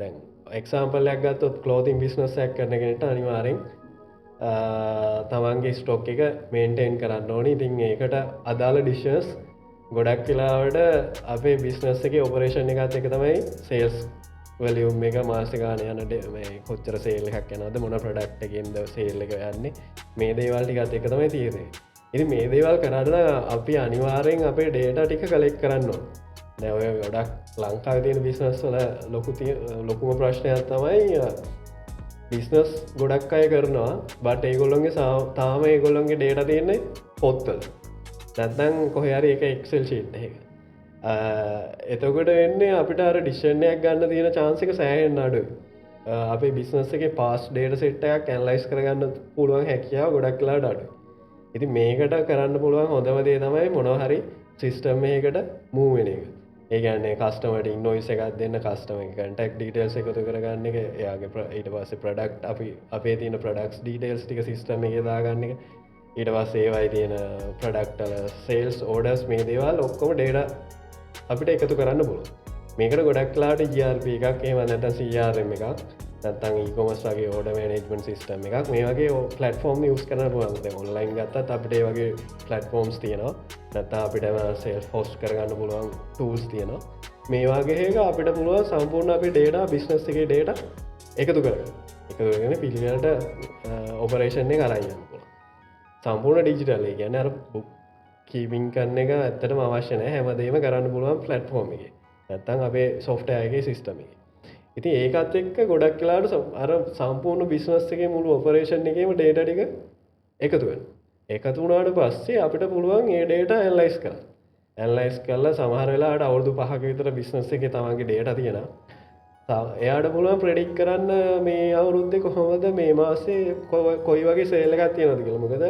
දැන් එක්සාම්පල්යක් ගත්තොත් ක්ලෝතින් බිස්නස් එකක් කරන කෙනෙක්ට අනිවාර්යෙන් තමන්ගේ ස්ටොක් එක මේන්ටේන් කරන්න ඕනේ. ඉතින් ඒකට අදාළ ඩිෂස් ගොඩක් වෙලාවට අපේ බිස්නස් එකේ ඔපරේෂන් එකත් එක තමයි සේල්ස් වලියුම් එක මාසෙ ගානේ යන මේ කොච්චර සේල් එකක් යනවද, මොන ප්‍රොඩක්ට් එකකින්ද සේල් එක යන්නේ, මේ දේවල් ටිකත් එක තමයි තියෙන්නේ. ඉතින් මේ දේවල් කරන්න අපි අනිවාර්යෙන් අපේ ඩේටා ටික කලෙක්ට් කරන්න ඕනේ. දැන් ඔය ගොඩක් ලංකාවේ තියෙන බිස්නස් වල ලොකුම ප්‍රශ්නයක් තමයි බිස්නස් ගොඩක් අය කරනවා බට ඒගොල්ලොන්ගේ තාම ඒගොල්ලොන්ගේ ඩේටා තියෙන්නේ පොත්වල. නැත්නම් කොහේ හරි එක එක්සෙල් ෂීට් එකක. එතකොට වෙන්නේ අපිට අර ඩිසිෂන් එකක් ගන්න තියෙන chance එක සෑහෙන්න අඩුයි. අපේ බිස්නස් එකේ past data set එකක් ඇනලයිස් කරගන්න පුළුවන් හැකියාව ගොඩක් වෙලාවට අඩුයි. ඉතින් මේකට කරන්න පුළුවන් හොඳම දේ තමයි මොනවා හරි සිස්ටම් එකකට මූව් වෙන එක. ඒ කියන්නේ කස්ටමර්ට ඉන්වොයිස් එකක් දෙන්න, කස්ටමර් එක කන්ටැක්ට් ඩීටේල්ස් එකතු කරගන්න එක, එයාගේ ඊට පස්සේ ප්‍රොඩක්ට් අපේ තියෙන ප්‍රොඩක්ට්ස් ඩීටේල්ස් ටික සිස්ටම් එකේ දාගන්න එක. ඊට පස්සේ ඒවයි තියෙන ප්‍රොඩක්ට් වල සේල්ස් ඕඩර්ස් මේ දේවල් ඔක්කොම ඩේටා අපිට එකතු කරන්න පුළුවන්. මේකට ගොඩක් වෙලාවට ERP එකක් එහෙම නැත්නම් CRM එකක් නැත්නම් e-commerce වගේ order management system එකක් මේ වගේ platform use කරන්න පුළුවන්. දැන් online ගත්තත් අපිට ඒ වගේ platforms තියෙනවා. නැත්නම් අපිට sales host කරගන්න පුළුවන් tools තියෙනවා. මේ වගේ එක අපිට පුළුවන් සම්පූර්ණ අපේ data business එකේ data එකතු කරගන්න. එකතු කරගෙන පිළිවෙලට operation එක අරන් යන්න පුළුවන්. සම්පූර්ණ digital. ඒ කියන්නේ අර book keeping කරන එක ඇත්තටම අවශ්‍ය නැහැ. හැමදේම කරන්න පුළුවන් platform එකේ. නැත්නම් අපේ software එකේ system එකේ. ඉතින් ඒකත් එක්ක ගොඩක් වෙලාවට අර සම්පූර්ණ බිස්නස් එකේ මුළු ඔපරේෂන් එකේම ඩේටා ටික එකතු වෙනවා. එකතු වුණාට පස්සේ අපිට පුළුවන් ඒ ඩේටා ඇනලයිස් කරන්න. ඇනලයිස් කරලා සමහර වෙලාවට අවුරුදු 5ක විතර බිස්නස් එකේ තමන්ගේ ඩේටා තියෙනවා. එයාට පුළුවන් ප්‍රෙඩික්ට් කරන්න මේ අවුරුද්දේ කොහොමද මේ මාසේ කොයි වගේ සේල් එකක් තියෙනවද කියලා. මොකද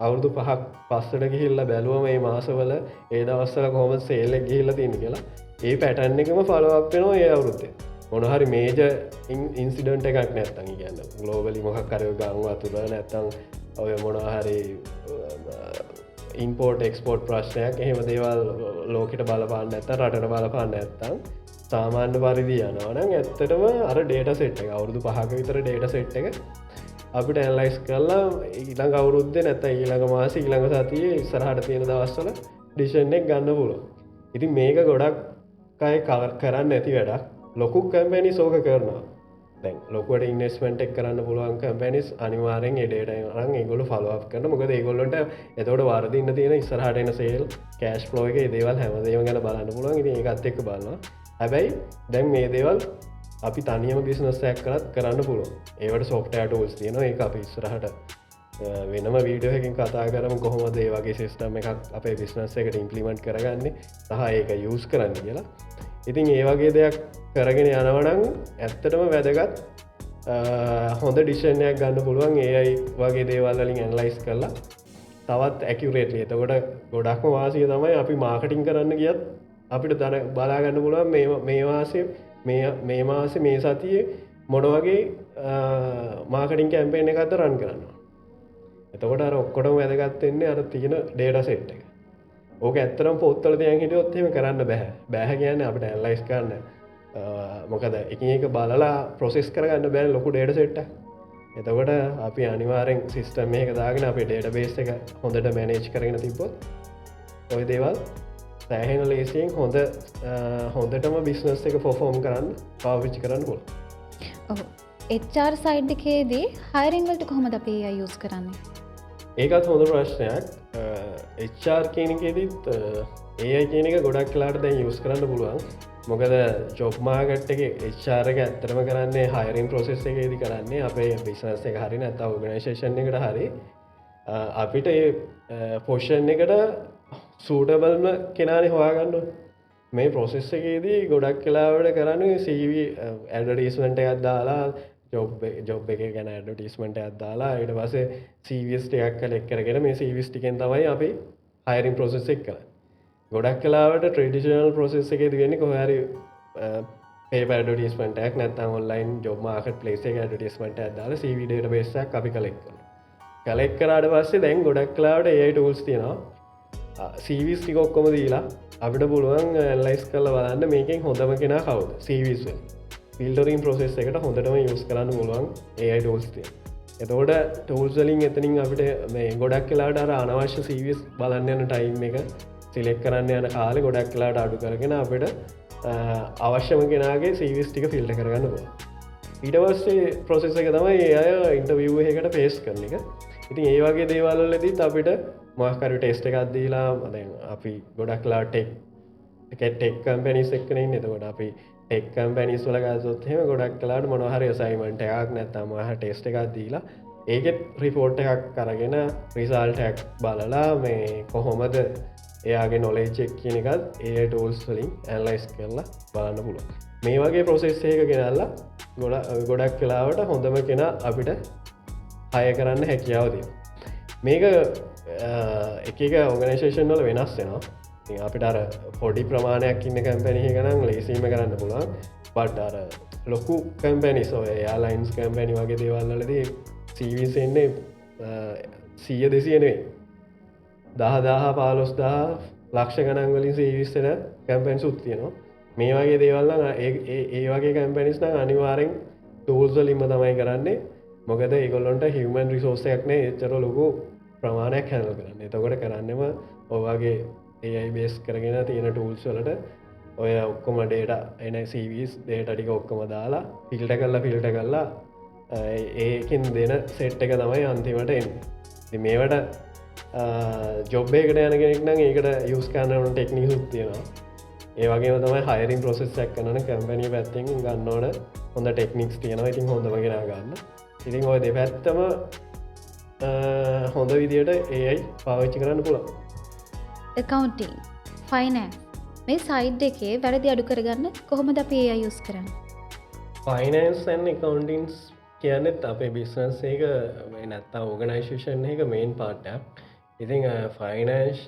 අවුරුදු 5ක් පස්සට ගිහිල්ලා බැලුවම මේ මාසවල ඒ දවස්වල කොහොමද සේල් එක ගිහිල්ලා තියෙන්නේ කියලා ඒ පැටර්න් එකම ෆලෝ අප් වෙනවා ඒ අවුරුද්දේ. මොනහරි මේජ ඉන්සිඩන්ට එකක් නැත්තන් කියන්න ගලෝබලි මොහක් කරය ගං අතුර නැත්තං ඔය මොනහරි ඉන්පෝර්ට් එක්ස්පෝර්ට් ප්‍රශ්නයක් එහෙම දේවල් ලෝකට බලපාන්න ඇත්ත රටට බලපාන්න ඇත්තම් සාමාන්‍ය පරිදි යනවනම් ඇත්තටම අර ඩේට සෙට් එක අවුරුදු 5ක විතර ඩේට සෙට් එක අපිට ඇනලයිස් කරලා ඊළඟ අවුරුද්දේ නැත්නම් ඊළඟ මාසේ ඊළඟ සතියේ ඉස්සරහට තියෙන දවස්වල ඩිසිෂන් එක ගන්න පුළුවන්. ඉතින් මේක ගොඩක් අය කරන්නේ නැති වැඩක්. ලොකු කම්පැනිස් ඕක කරනවා. දැන් ලොකුවට ඉන්වෙස්ට්මන්ට් එක කරන්න පුළුවන් කම්පැනිස් අනිවාර්යෙන් ඒ ඩේටා අරන් ඒගොල්ලෝ ෆලෝ අප් කරනවා. මොකද ඒගොල්ලන්ට එතකොට වර්ධින්න තියෙන ඉස්සරහට එන සේල්, කෑෂ් ෆ්ලෝ එකේ දේවල් හැමදේම ගැන බලන්න පුළුවන්. ඉතින් ඒකත් එක්ක බලනවා. හැබැයි දැන් මේ දේවල් අපි තනියම බිස්නස් එකක් කරත් කරන්න පුළුවන්. ඒවට software tools තියෙනවා. ඒක අපි ඉස්සරහට වෙනම වීඩියෝ එකකින් කතා කරමු කොහොමද ඒ වගේ සිස්ටම් එකක් අපේ බිස්නස් එකට ඉම්ප්ලිමන්ට් කරගන්නේ සහ ඒක යූස් කරන්න කියලා. ඉතින් ඒ වගේ දෙයක් කරගෙන යනවනම් ඇත්තටම වැදගත් හොඳ ඩිසිෂන් එකක් ගන්න පුළුවන් AI වගේ දේවල් වලින් ඇනලයිස් කරලා තවත් ඇකියුරේට්ලි. එතකොට ගොඩක්ම වාසිය තමයි අපි මාකටිං කරන්න ගියත් අපිට බලා ගන්න පුළුවන් මේ මාසේ මේ සතියේ මොන වගේ මාකටිං කැම්පේන් එකක්ද රන් කරනවා. එතකොට අර ඔක්කොටම වැදගත් වෙන්නේ අර තියෙන ඩේටා සෙට් එක. ඕක ඇත්තටම පොත්වල තියන් හිටියොත් එහෙම කරන්න බෑ. බෑ කියන්නේ අපිට ඇනලයිස් කරන්න. මොකද එකින් එක බලලා ප්‍රොසෙස් කරගන්න බෑ ලොකු ඩේටා සෙට් එකක්. එතකොට අපි අනිවාර්යෙන් සිස්ටම් එකක දාගෙන අපේ ඩේටාබේස් එක හොඳට මැනේජ් කරගෙන තිබ්බොත් ওই දේවල් සෑහෙන ලේසියෙන් හොඳටම බිස්නස් එක පර්ෆෝම් කරන්න පාවිච්චි කරන්න පුළුවන්. ඔව්. HR සයිඩ් එකේදී හයරින් වලට කොහොමද අපි AI යූස් කරන්නේ? ඒකත් හොඳ ප්‍රශ්නයක්. HR කියනකෙදත් ඒ කියන එක ගොඩක් කලාට දැන් යස් කරන්න පුළුවන්. මොකද ජොබ් මාගට් එක HR එක ඇත්තරම කරන්නේ හයරින් ප්‍රොසෙස් එකේදී කරන්නේ අපේ බිස්නස් එක හරි නැත්නම් ඕගනයිසේෂන් එකට හරි අපිට පොෂන් එකට සූටබල්ම කෙනානේ හොයාගන්න ඕනේ. මේ ප්‍රොසෙස් එකේදී ගොඩක් කලාවට කරන්නේ CV ඇඩ්වර්ටයිස්මන්ට් එකක් දාලා ජොබ් එක ගැන ඇඩ්වර්ටයිස්මන්ට් එකක් දාලා ඊට පස්සේ CVs ටිකක් කලෙක්ට් කරගෙන මේ CVs ටිකෙන් තමයි අපි හයරින් ප්‍රොසෙස් එක කරන්නේ. ගොඩක් කලාවට ට්‍රෙඩිෂනල් ප්‍රොසෙස් එකේදී වෙන්නේ කොහේ හරි පේපර් ඇඩ්වර්ටයිස්මන්ට් එකක් නැත්නම් ඔන්ලයින් ජොබ් මාකට් ප්ලේස් එකේ ඇඩ්වර්ටයිස්මන්ට් එකක් දාලා CV ඩේටාබේස් එකක් අපි කලෙක්ට් කරනවා. කලෙක්ට් කරාට පස්සේ දැන් ගොඩක් කලාවට AI tools තියෙනවා. CVs ටික ඔක්කොම දීලා අපිට පුළුවන් ඇනලයිස් කරලා බලන්න මේකෙන් හොඳම කෙනා කවුද CVs වලින්. ෆිල්ටරින් ප්‍රොසෙස් එකට හොඳටම යූස් කරන්න පුළුවන් AI tools තියෙනවා. එතකොට tools වලින් එතනින් අපිට මේ ගොඩක් වෙලාවට අර අනවශ්‍ය CVs බලන්න යන ටයිම් එක සිලෙක්ට් කරන්න යන කාලේ ගොඩක් වෙලාවට අඩු කරගෙන අපිට අවශ්‍යම කෙනාගේ CVs ටික ෆිල්ටර් කරගන්න පුළුවන්. ඊට පස්සේ ප්‍රොසෙස් එක තමයි AI ඉන්ටර්විව් එකකට පේස් කරන එක. ඉතින් ඒ වගේ දේවල් වලදීත් අපිට මොකක් හරි ටෙස්ට් එකක් දීලා දැන් අපි ගොඩක් වෙලාවට ටෙක් කම්පැනිස් එක්කනේ ඉන්නේ. එතකොට අපි ටෙක් කම්පැනිස් වල ගත්තොත් එහෙම ගොඩක් වෙලාවට මොනවා හරි අසයින්මන්ට් එකක් නැත්නම් මොනවා හරි ටෙස්ට් එකක් දීලා ඒකෙත් රිපෝට් එකක් අරගෙන රිසල්ට් එකක් බලලා මේ කොහොමද එයාගේ නොලෙජ් එක කියන එකත් AI tools වලින් ඇනලයිස් කරලා බලන්න පුළුවන්. මේ වගේ ප්‍රොසෙස් එකක ගෙනල්ලා ගොඩක් වෙලාවට හොඳම කෙනා අපිට හය කරන්න හැකියාව තියෙනවා. මේක එක ඕගනයිසේෂන් වල වෙනස් වෙනවා. අපිට අර පොඩි ප්‍රමාණයක් ඉන්න කැම්පැනි එකනම් ලේසිම කරන්න පුළුවන්. බට් අර ලොකු කැම්පැනිස් ඔය එයාලයින්ස් කැම්පැනි වගේ දේවල් වලදී CVs එන්නේ 100 200 නෙවෙයි. 10,000 15,000 ලක්ෂ ගණන් වලින් CVs එන කැම්පැනිස් උත් තියෙනවා. මේ වගේ දේවල් නම් ඒ වගේ කැම්පැනිස් නම් අනිවාර්යෙන් tools වලින්ම තමයි කරන්නේ. මොකද ඒගොල්ලොන්ට හියුමන් රිසෝස් එකක් නේ එච්චර ලොකු ප්‍රමාණයක් හැන්ඩල් කරන්න. එතකොට කරන්නෙම ඔය වගේ AI බේස් කරගෙන තියෙන ටූල්ස් වලට ඔය ඔක්කොම ඩේටා එන CVs ඩේටා ටික ඔක්කොම දාලා ෆිල්ටර් කරලා ඒකෙන් දෙන සෙට් එක තමයි අන්තිමට එන්නේ. ඉතින් මේවට ජොබ් එකකට යන කෙනෙක් නම් ඒකට යූස් කරන්න ඕන ටෙක්නික්ස් උත් තියෙනවා. ඒ වගේම තමයි හයරින් ප්‍රොසෙස් එකක් කරන කම්පැනි පැත්තෙන් ගන්න ඕන හොඳ ටෙක්නික්ස් තියෙනවා. ඉතින් හොඳම කෙනා ගන්න. ඉතින් ඔය දෙපැත්තම හොඳ විදියට AI පාවිච්චි කරන්න පුළුවන්. accounting, finance මේ සයිඩ් එකේ වැරදි අඩු කරගන්න කොහොමද අපි AI යූස් කරන්නේ? ෆයිනන්ස් ඇන් එකකවන්ටින්ස් කියන්නෙත් අපේ බිස්නස් එක නැත්තා ඕගනයිශේෂන් එක මේන් පාට්ටක්. ඉතිං ෆයිනන්ස්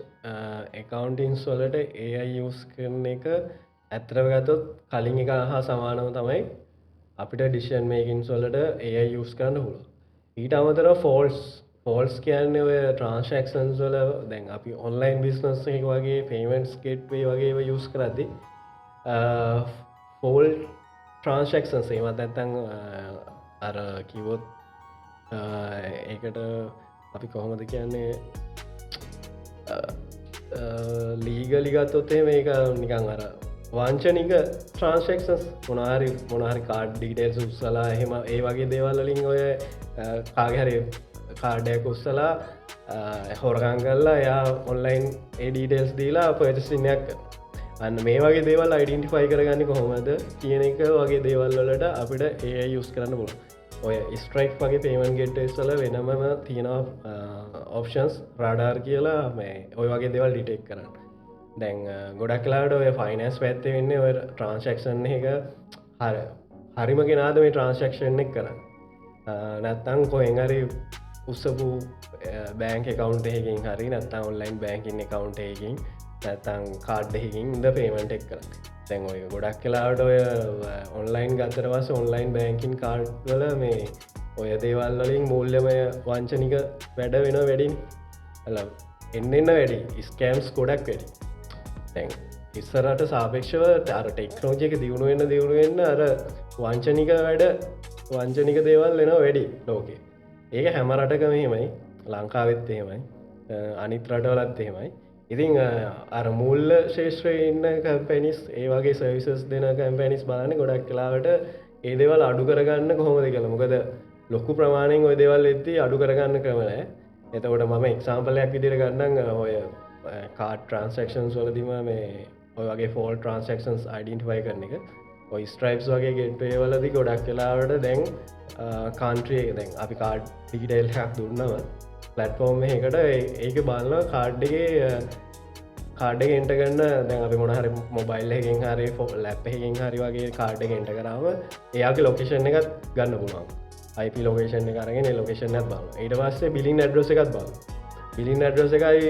එකකවන්ටින්ස් වලට AI යස් කරන එක ඇත්තරව ගතොත් කලින් එක හා සමානව තමයි අපිට ඩිෂන් මේකින්ස් වලට AI යස් කරන්න හුළු. ඊට අමතර ෆෝල්ස් කියන්නේ ඔය ට්‍රන්ශක්ෂන්ස් වල දැන් අපි ඔන්ලයින් බිස්නස් එක වගේ පේමෙන්ට්ස් ගේට්වේ වගේ යස් කරද්දි ෆෝල් ට්‍රන්ශක්ෂන්ස් ඒමත් ඇත්තන් අර කිවොත් ඒකට අපි කොහොමද කියන්නේ ලීගලිගත්තොත්තේ මේක නිකං අර වංචනික ට්‍රන්ශක්ෂන්ස් මොනාහරි කාඩ් ඩීටේල්ස් උත්සලා එහෙම ඒ වගේ දේවල්ලින් ඔය කාගහරි කාඩයක් උත්සලා හොරකං කල්ලා යා ඔන්ලයින් ඒඩීටේල්ස් දීලා පර්චසිනයක් අන්න මේ වගේ දේවල් අයිඩෙන්ටිෆයි කරගන්න කොහොමද කියන එක වගේ දේවල්වලට අපිට ඒ යුස් කරන්න පුළ ඔය ස්ට්‍රයික් වගේ පේමන් ගෙට්ස්වල වෙනම තියෙනවා ඔප්ෂන්ස් රාඩාර් කියලා මේ ඔය වගේ දෙවල් ඩිටෙක් කරන්න. දැන් ගොඩක් කලාට ඔය ෆයිනන්ස් පැත්තේ වෙන්නේ ඔය ට්‍රන්ශක්ෂන් එක හරිම ගෙනාද මේ ට්‍රන්ශක්ෂන් එක කරන්න නැත්තං කොහෙන් හරි උත්සපු බෑන්ක කවන්් එකකින් හරි නැත්තම් ඔන්ලයින් බෑන්කින් කවන්් එකකින් නැතං කාඩ්ඩකින් ද පේමට එක් කර තැන් ඔය ගොඩක් කලාට ඔය ඔන්ලයින් ගතරවස ඔන්ලයින් බෑන්කින් කාඩ්වල මේ ඔය දේවල් වලින් මූල්‍යමය වංචනික වැඩ වෙන වැඩින් එන්න වැඩි ස්කෑම්ස් ගොඩක් වැඩි තැන් ඉස්සරට සාපේක්ෂව අර ටෙක්නෝජයක දියුණුවෙන්න දියුණුවෙන්න අර වංචනික වැඩ වංචනික දේවල් වෙන වැඩි ලෝකේ ඒක හැම රටකම එහෙමයි ලංකාවෙත් එහෙමයි අනිත් රටවලත් එහෙමයි. ඉතින් අර මුල්ල ශේෂත්‍රය ඉන්න කම්පැනිස් ඒ වගේ සර්විසස් දෙන කම්පැනිස් බලන්න ගොඩක් කලාවට ඒ දේවල් අඩු කරගන්න කොහොමද කියලා. මොකද ලොකු ප්‍රමාණයෙන් ඔය දේවල් එද්දී අඩු කරගන්න ක්‍රම නැහැ. එතකොට මම එක්සාම්පලයක් විදිහට ගන්නම් ඔය කාඩ් ට්‍රාන්සැක්ෂන්ස් වලදීම මේ ඔය වගේ ෆෝල් ට්‍රාන්සැක්ෂන්ස් අයිඩෙන්ටිෆයි කරන එක ඔය ස්ට්‍රයිප්ස් වගේ ගෙට්වේ වලදී ගොඩක් වෙලාවට දැන් කාන්ට්‍රී එක දැන් අපි කාඩ් ඩිජිටල් එකක් දුන්නම ප්ලැට්ෆෝම් එකකට ඒක බලනවා කාඩ් එක එන්ටර් කරන දැන් අපි මොන හරි මොබයිල් එකකින් හරි ලැප් එකකින් හරි වගේ කාඩ් එක එන්ටර් කරාම එයාගේ ලොකේෂන් එකත් ගන්න පුළුවන් IP ලොකේෂන් එක අරගෙන ලොකේෂන් එකත් බලනවා. ඊට පස්සේ බිලින් ඇඩ්‍රස් එකත් බලනවා. බිලින් ඇඩ්‍රස් එකයි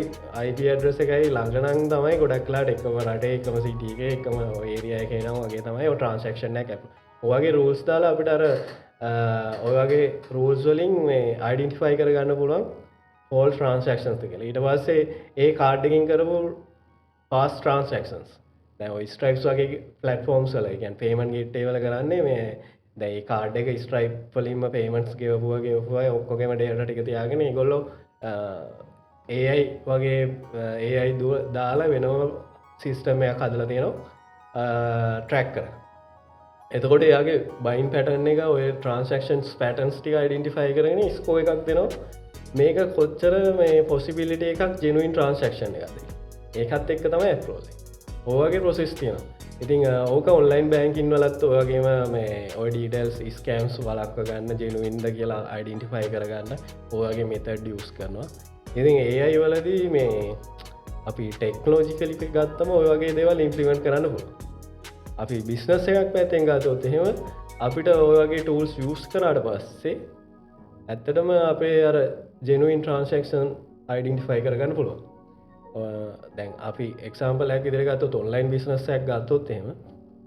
IP ඇඩ්‍රස් එකයි ළඟනම් තමයි ගොඩක් වෙලාට එකම රටේ එකම සිටි එකේ එකම ඒරියා එකේ නම් වගේ තමයි ඔය ට්‍රාන්සැක්ෂන් එකක් අපේ. ඔය වගේ රූල්ස් දාලා අපිට අර ඔය වගේ රූල්ස් වලින් මේ අයිඩෙන්ටිෆයි කරගන්න පුළුවන් all transactions කියලා. ඊට පස්සේ ඒ කාඩ් එකකින් කරපු past transactions දැන් ඔය Stripes වගේ platforms වල ඒ කියන්නේ payment gateway වල කරන්නේ මේ දැන් ඒ කාඩ් එක Stripe වලින්ම payments ගෙවපුවා ඔක්කොගේම data ටික තියාගෙන ඒගොල්ලෝ AI වගේ AI දාලා වෙනම සිස්ටම් එකක් හදලා තියෙනවා ට්‍රැක් කරන්න. එතකොට එයාගේ බයින් පැටර්න් එක ඔය ට්‍රාන්සැක්ෂන්ස් පැටර්න්ස් ටික අයිඩෙන්ටිෆයි කරගෙන ස්කෝර් එකක් දෙනවා. මේක කොච්චර මේ පොසිබිලිටි එකක් ජෙනුයින් ට්‍රාන්සැක්ෂන් එකක්ද. ඒකත් එක්ක තමයි ඇප්රෝච් එක. ඔය වගේ ප්‍රොසෙස් තියෙනවා. ඉතින් ඕක ඔන්ලයින් බැංකින් වලත් ඔය වගේම මේ ඔය ඩීටේල්ස් ස්කෑම්ස් වළක්ව ගන්න ජෙනුයින්ද කියලා අයිඩෙන්ටිෆයි කරගන්න ඔය වගේ මෙතඩ් යූස් කරනවා. ඉතින් AI වලදී මේ අපි ටෙක්නොලොජිකලි ගත්තම ඔය වගේ දේවල් ඉම්ප්ලිමන්ට් කරන්න පුළුවන්. අපි බිස්නස් එකක් පැත්තෙන් ගත්තොත් එහෙම අපිට ඔය වගේ ටූල්ස් යූස් කරාට පස්සේ ඇත්තටම අපේ අර ජෙනුයින් ට්‍රාන්සැක්ෂන් අයිඩෙන්ටිෆයි කරගන්න පුළුවන්. දැන් අපි එක්සාම්පලයක් විදිහට ගත්තොත් ඔන්ලයින් බිස්නස් එකක් ගත්තොත් එහෙම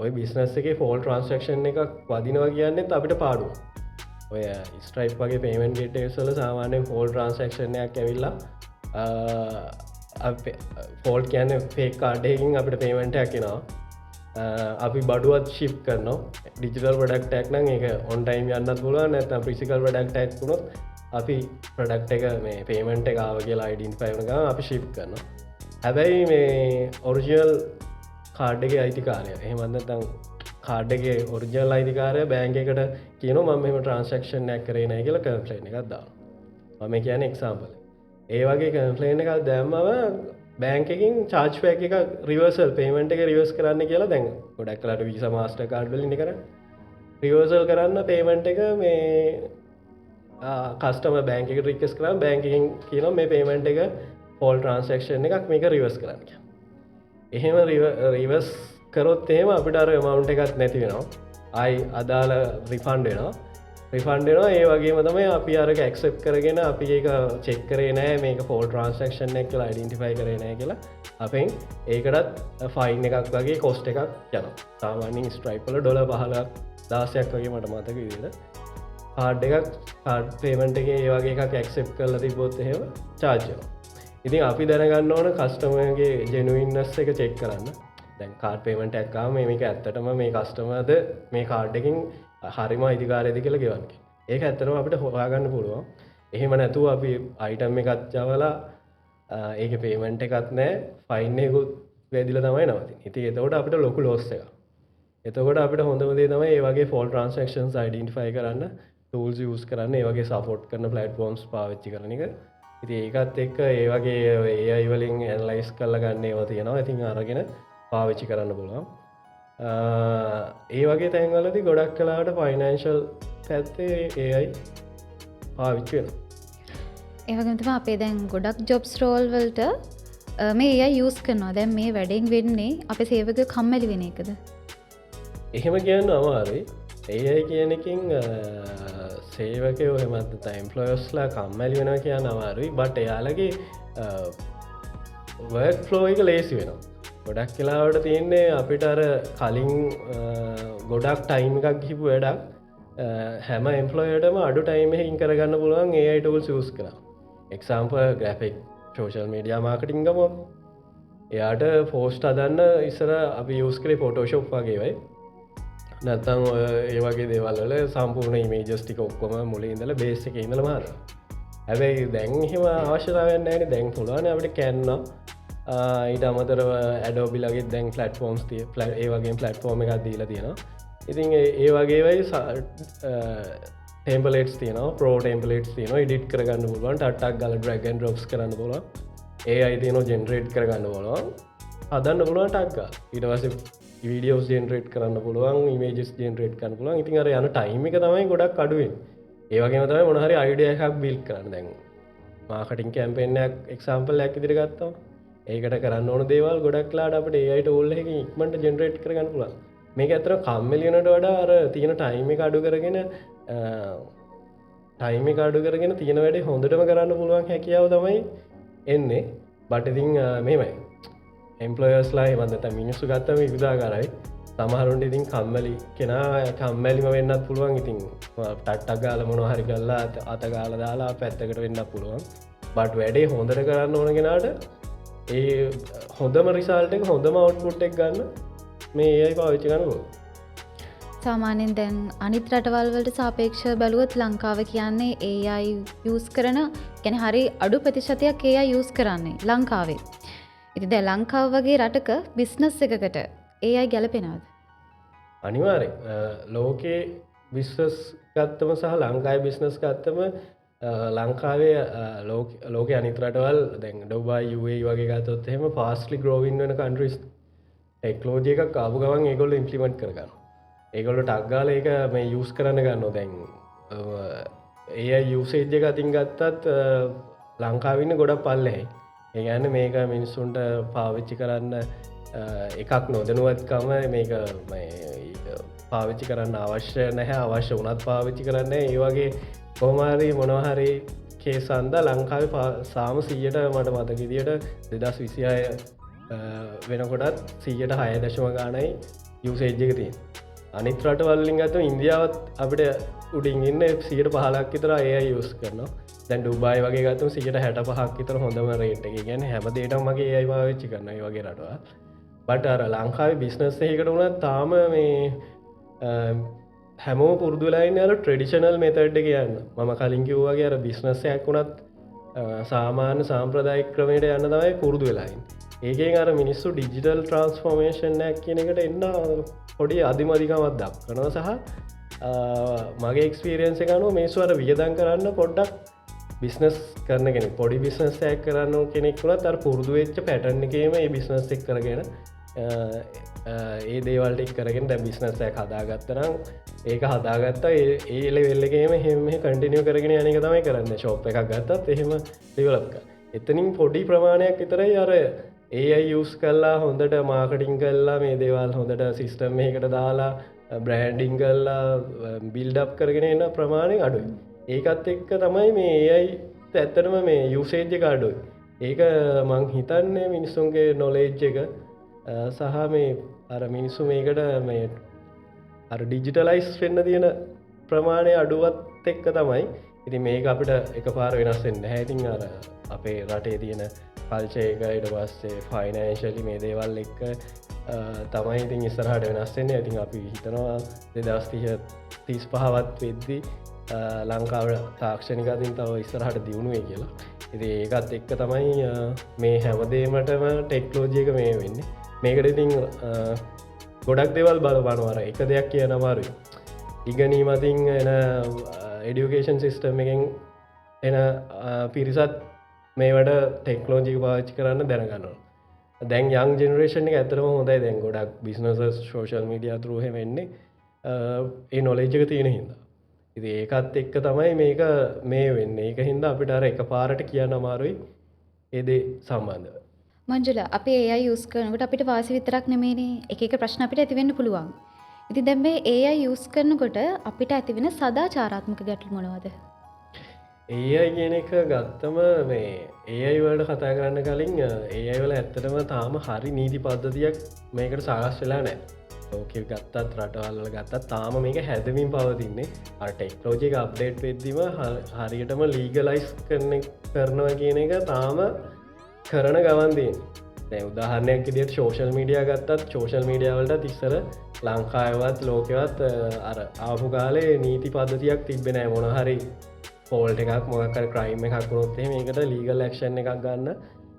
ඔය බිස්නස් එකේ ෆෝල් ට්‍රාන්සැක්ෂන් එකක් වදිනවා කියන්නේත් අපිට පාඩුවක්. ඔය Stripe වගේ payment gateways වල සාමාන්‍යයෙන් ෆෝල් ට්‍රාන්සැක්ෂන් එකක් ඇවිල්ලා ෆෝල් කියන්නේ ෆේක් කාඩ් එකකින් අපිට පේමන්ට් එකක් එනවා. අපි බඩුවත් ශිප් කරනවා. ඩිජිටල් ප්‍රොඩක්ට් එකක් නම් ඒක ඔන් ටයිම් යන්නත් පුළුවන්. නැත්නම් ෆිසිකල් ප්‍රොඩක්ට් එකක් වුණොත් අපි ප්‍රොඩක්ට් එක මේ පේමන්ට් එක ආව කියලා අයිඩෙන්ටිෆයි වෙන ගමන් අපි ශිප් කරනවා. හැබැයි මේ ඔරිජිනල් කාඩ් එකේ අයිතිකාරය එහෙම නැත්නම් කාඩ් එකේ ඔරිජිනල් අයිතිකාරය බැංක් එකට කියනවා මම මෙහෙම ට්‍රාන්සැක්ෂන් එකක් කරේ නැහැ කියලා කම්ප්ලේන්ට් එකක් දානවා. මම කියන්නේ එක්සාම්පල්. ඒ වගේ කම්ප්ලේන්ට් එකක් දැම්මම බැංක් එකකින් charge back එක reversal payment එක reverse කරන්න කියලා දැන් ගොඩක් වෙලාට Visa Mastercard වලින් කරන්නේ. reversal කරන්න payment එක මේ customer bank එකට request කරාම bank එකෙන් කියනවා මේ payment එක fall transaction එකක් මේක reverse කරන්න කියලා. එහෙම reverse කරොත් එහෙම අපිට අර amount එකක් නැති වෙනවා. ආයි අදාළ refund වෙනවා. රිෆන්ඩ් වෙනවා. ඒ වගේම තමයි අපි අරක ඇක්සෙප්ට් කරගෙන අපි ඒක චෙක් කරේ නෑ මේක ෆෝල් ට්‍රාන්සැක්ෂන් එකක් කියලා අයිඩෙන්ටිෆයි කරේ නෑ කියලා අපෙන් ඒකටත් ෆයින් එකක් වගේ කොස්ට් එකක් යනවා. සාමාන්‍යයෙන් Stripe වල ඩොලර් 15ක් 16ක් වගේ මට මතක විදිහට කාඩ් එකක් කාඩ් පේමන්ට් එකේ ඒ වගේ එකක් ඇක්සෙප්ට් කරලා තිබ්බොත් එහෙම charge වෙනවා. ඉතින් අපි දැනගන්න ඕන කස්ටමර්ගේ ජෙනුයින්නස් එක චෙක් කරන්න. දැන් කාඩ් පේමන්ට් එකක් ආවම මේක ඇත්තටම මේ කස්ටමර්ද මේ කාඩ් එකකින් හරිම අයිතිකාරයද කියලා ගෙවන්න. ඒක ඇත්තටම අපිට හොයාගන්න පුළුවන්. එහෙම නැතුව අපි අයිටම් එකක් යවලා ඒකේ පේමන්ට් එකක් නැහැ, ෆයින් එකකුත් වැදිලා තමයි නවතින්නේ. ඉතින් එතකොට අපිට ලොකු ලොස් එකක්. එතකොට අපිට හොඳම දේ තමයි මේ වගේ ෆෝල් ට්‍රාන්සැක්ෂන්ස් අයිඩෙන්ටිෆයි කරන්න ටූල්ස් යූස් කරන්න, ඒ වගේ සපෝට් කරන ප්ලැට්ෆෝම්ස් පාවිච්චි කරන එක. ඉතින් ඒකත් එක්ක ඒ වගේ AI වලින් ඇනලයිස් කරලා ගන්න ඒවා තියෙනවා. ඉතින් අරගෙන පාවිච්චි කරන්න පුළුවන්. ඒ වගේ තැන්වලදී ගොඩක් කලාට ෆයිනන්ශල් පැත්තේ AI පාවිච්චි වෙනවා. ඒ වගේම තමයි අපේ දැන් ගොඩක් ජොබ්ස් රෝල් වලට මේ AI යූස් කරනවා. දැන් මේ වැඩෙන් වෙන්නේ අපේ සේවකයෝ කම්මැලි වෙන එකද? එහෙම කියන්න අමාරුයි. AI කියන එකෙන් සේවකයෝ එහෙම නැත්නම් එම්ප්ලොයර්ස්ලා කම්මැලි වෙනවා කියන්න අමාරුයි. බට් එයාලගේ වර්ක් ෆ්ලෝ එක ලේසි වෙනවා. ගොඩක් කලාවට තියන්නේ අපිට අර කලින් ගොඩක් ටයිම් එකක් ගිහිපු වැඩක් හැම එම්පලොයටම අඩු ටයිමකින් කරගන්න පුළුවන් AI ටූල්ස් යූස් කරා. Example graphic social media marketing ගමු. එයාට පෝස්ට් හදන්න ඉස්සර අපි යූස් කරේ ෆොටෝෂොප් වගේ වෙයි. නැත්නම් ඒ වගේ දේවල් වල සම්පූර්ණ ඉමේජස් ටික ඔක්කොම මුලින් ඉඳලා බේස් එකේ ඉඳලා මාරනවා. හැබැයි දැන් එහෙම අවශ්‍යතාවයක් නැහැ නේ. දැන් පුළුවන් අපිට Canva ඊට අමතරව Adobe ලගේ දැන් ප්ලැට්ෆෝම්ස් ඒ වගේ ප්ලැට්ෆෝම් එකක් දීලා තියෙනවා. ඉතින් ඒ වගේවයි ටේම්පලේටස් තියන පෝ ටේම්පලේට් තියන ඉඩිට් කරගන්න පුළුවන් ටක් ගල ඩ්‍රගන් රොප්ස් කරන්න පුල ඒ අයිතියන ජෙනරේට් කරගන්න පුළුවන් අදන්න පුළුවන් ටක්ගා ඉටවස වීඩියෝස් ජෙනරේට් කරන්න පුළුවන් මේජස් ජෙනරේට් කරන්න පුළුවන් ඉතින් අර යන ටයිමික තමයි ගොඩක් අඩුවෙන් ඒවගේ තමයි මොනහරි අයිඩියහක් බිල් කරන්න දැන් මාකටින් කැම්පෙන්යක් එක්සාම්පල් ඇක් ඉදිරි ගත්තා ඒකට කරන්න ඕන දේවල් ගොඩක්ලාට අපට ඒයට ඔල්ල එක ඉක්මට ජෙනරේට් කරගන්න පුළන් මේක ඇතර කම්මලියනට වඩා අර තියෙන ටයිම අඩු කරගෙන ටයිම අඩු කරගෙන තියෙන වැඩේ හොඳටම කරන්න පුළුවන් හැකියාව තමයි එන්නේ බටඉතිං මේමයි එම්පලෝයස්ලා වන්දත මිනිස්සු ගත්තම විදා කරයි සමහරුන්ට ඉතින් කම්මලි කෙනා කම්මැලිම වෙන්නත් පුළුවන් ඉතින් ටට්ටක් ගාල මොන හරි කල්ලා අතගාල දාලා පැත්තකට වෙන්න පුළුවන් බට් වැඩේ හොඳට කරන්න ඕන කෙනාට ඒ හොඳම රිසාල්ට එක හොඳම අවට්පුට් එක් ගන්න මේ ඒයි පාවිච්චි ගන්නකෝ සාමාන්‍යයෙන් දැන් අනිත් රටවල්වලට සාපේක්ෂ බැලුවොත් ලංකාව කියන්නේ AI යූස් කරන ගැන හරි අඩු ප්‍රතිශතයක් AI යූස් කරන්නේ ලංකාවේ. ඉතින් දැන් ලංකාව වගේ රටක බිස්නස් එකකට AI ගැලපෙනවද? අනිවාර්යෙන්. ලෝකේ බිස්නස් ගත්තම සහ ලංකාවේ බිස්නස් ගත්තම ලංකාවේ ලෝකේ අනිත් රටවල් දැන් ඩුබායි UAE වගේ ගත්තොත් එහෙම ෆාස්ට්ලි ග්‍රෝවින් වෙන කන්ට්‍රීස් ටෙක්නොලොජි එකක් ආපු ගමන් ඒගොල්ලෝ ඉම්ප්ලිමන්ට් කරගන්නවා. ඒගොල්ලෝ ටක් ගාලා ඒක මේ යූස් කරන්න ගන්නවා. දැන් AI යූසේජ් එක අතින් ගත්තත් ලංකාවේ ඉන්න ගොඩක් පල්ලෙහි. ඒ කියන්නේ මේක මිනිස්සුන්ට පාවිච්චි කරන්න එකක් නොදැනුවත්කම මේක පාවිච්චි කරන්න අවශ්‍ය නැහැ අවශ්‍ය වුණත් පාවිච්චි කරන්න ඒ වගේ කොහොමහරි මොනවහරි කේසන්ද ලංකාවේ සාම 100ට මට මතක විදියට 2026 වෙනකොටත් 100ට 6 ගානයි යූසේජ් එක තියෙන්නේ. අනිත් රටවල්ලින් ගත්තම ඉන්දියාවත් අපිට උඩින් ඉන්න 115ක් විතර AI යූස් කරනවා. දැන් ඩුබායි වගේ ගත්තම 165ක් විතර හොඳම රේට් එක. කියන්නේ හැමදේටම මගේ AI පාවිච්චි කරනවා මේ වගේ රටවල්. බට අර ලංකාවේ බිස්නස් එකකට වුණත් තාම මේ හැමෝම පුරුදු වෙලා ඉන්නේ අර ට්‍රැඩිෂනල් මෙතඩ් එක යන්න. මම කලින් කිව්වා වගේ අර බිස්නස් එකක් වුණත් සාමාන්‍ය සාම්ප්‍රදායික ක්‍රමයට යන්න තමයි පුරුදු වෙලා ඉන්නේ. ඒකෙන් අර මිනිස්සු ඩිජිටල් ට්‍රාන්ස්ෆෝර්මේෂන් එකක් කියන එකට එන්න පොඩි අධිමදිකමක් දක්වනවා සහ මගේ එක්ස්පීරියන්ස් එක අනුව මේසු අර වියදම් කරන්න පොඩ්ඩක් බිස්නස් කරන කෙනෙක් පොඩි බිස්නස් එකක් කරන්න කෙනෙක් වුණත් අර පුරුදු වෙච්ච පැටර්න් එකේම මේ බිස්නස් එක කරගෙන ඒ දේවල්ට එක් කරගෙන දැන් බිස්නස් එකක් හදාගත්තා නම් ඒක හදාගත්තා ඒ ලෙවල් එකේම එහෙම කන්ටිනියු කරගෙන යන එක තමයි කරන්නේ. ෂොප් එකක් ගත්තත් එහෙම ඩෙවලොප් කරන්න. එතනින් පොඩි ප්‍රමාණයක් විතරයි අර AI යූස් කල්ලා හොඳට මාකටිං කල්ලා මේ දේවල් හොඳට සිස්ටම් එකකට දාලා බ්‍රෑන්ඩිං කල්ලා බිල්ඩප් කරගෙන එන්න ප්‍රමාණය අඩුයි. ඒකත් එක්ක තමයි මේ AI ඇත්තටම මේ යූසේජ් එක අඩුයි. ඒක මං හිතන්නේ මිනිස්සුන්ගේ නොලෙජ් එක සහ මේ අර මිනිස්සු මේකට මේ අර ඩිජිටලයිස් වෙන්න තියෙන ප්‍රමාණය අඩුවත් එක්ක තමයි. ඉතින් මේක අපිට එකපාර වෙනස් වෙන්නේ නැහැ. ඉතින් අර අපේ රටේ තියෙන කල්චර් එක ඊට පස්සේ ෆයිනෑන්ෂලි මේ දේවල් එක්ක තමයි ඉතින් ඉස්සරහට වෙනස් වෙන්නේ. ඉතින් අපි හිතනවා 2035වත් වෙද්දී ලංකාව තාක්ෂණික අතින් තව ඉස්සරහට දියුණු වෙයි කියලා. ඉතින් ඒකත් එක්ක තමයි මේ හැමදේමටම ටෙක්නොලොජි එක මේ වෙන්නේ. මේකට ඉතින් ගොඩක් දේවල් බලපානවා. එක දෙයක් කියන අමාරුයි. ඉගෙනීම අතින් එන එඩියුකේෂන් සිස්ටම් එකෙන් එන පිරිසත් මේවට ටෙක්නොලොජි පාවිච්චි කරන්න දැනගන්නවා. දැන් යං ජෙනරේෂන් එක ඇත්තටම හොඳයි. දැන් ගොඩක් බිස්නසස් සෝෂල් මීඩියා ත්‍රූ එහෙම එන්නේ ඒ නොලෙජ් එක තියෙන හින්දා. ඉතින් ඒකත් එක්ක තමයි මේක මේ වෙන්නේ. ඒක හින්දා අපිට අර එකපාරට කියන්න අමාරුයි ඒ දේ සම්බන්ධව. මංජුල අපි AI යූස් කරනකොට අපිට වාසි විතරක් නෙමෙයිනේ එක එක ප්‍රශ්න අපිට ඇති වෙන්න පුළුවන්. ඉතින් දැන් මේ AI යූස් කරනකොට අපිට ඇති වෙන සදාචාරාත්මක ගැටලු මොනවද? AI කියන එක ගත්තම මේ AI වලට කතා කරන්න කලින් AI වල ඇත්තටම තාම හරි නීති පද්ධතියක් මේකට සකස් වෙලා නැහැ. ලෝකෙ ගත්තත් රටවල් ගත්තත් තාම මේක හැදමින් පවතින්නේ. අර ටෙක්නොලොජි එක අප්ඩේට් වෙද්දිම හරියටම ලීගලයිස් කරනවා කියන එක තාම කරන ගමන් තියෙන්නේ. දැන් උදාහරණයක් විදිහට සෝෂල් මීඩියා ගත්තත් සෝෂල් මීඩියා වලට ඉස්සර ලංකාවේවත් ලෝකෙවත් අර ආපු කාලේ නීති පද්ධතියක් තිබ්බේ නැහැ. මොන හරි ෆෝල්ට් එකක් මොකක් හරි ක්‍රයිම් එකක් වුණොත් එහෙම ඒකට ලීගල් ඇක්ෂන් එකක් ගන්න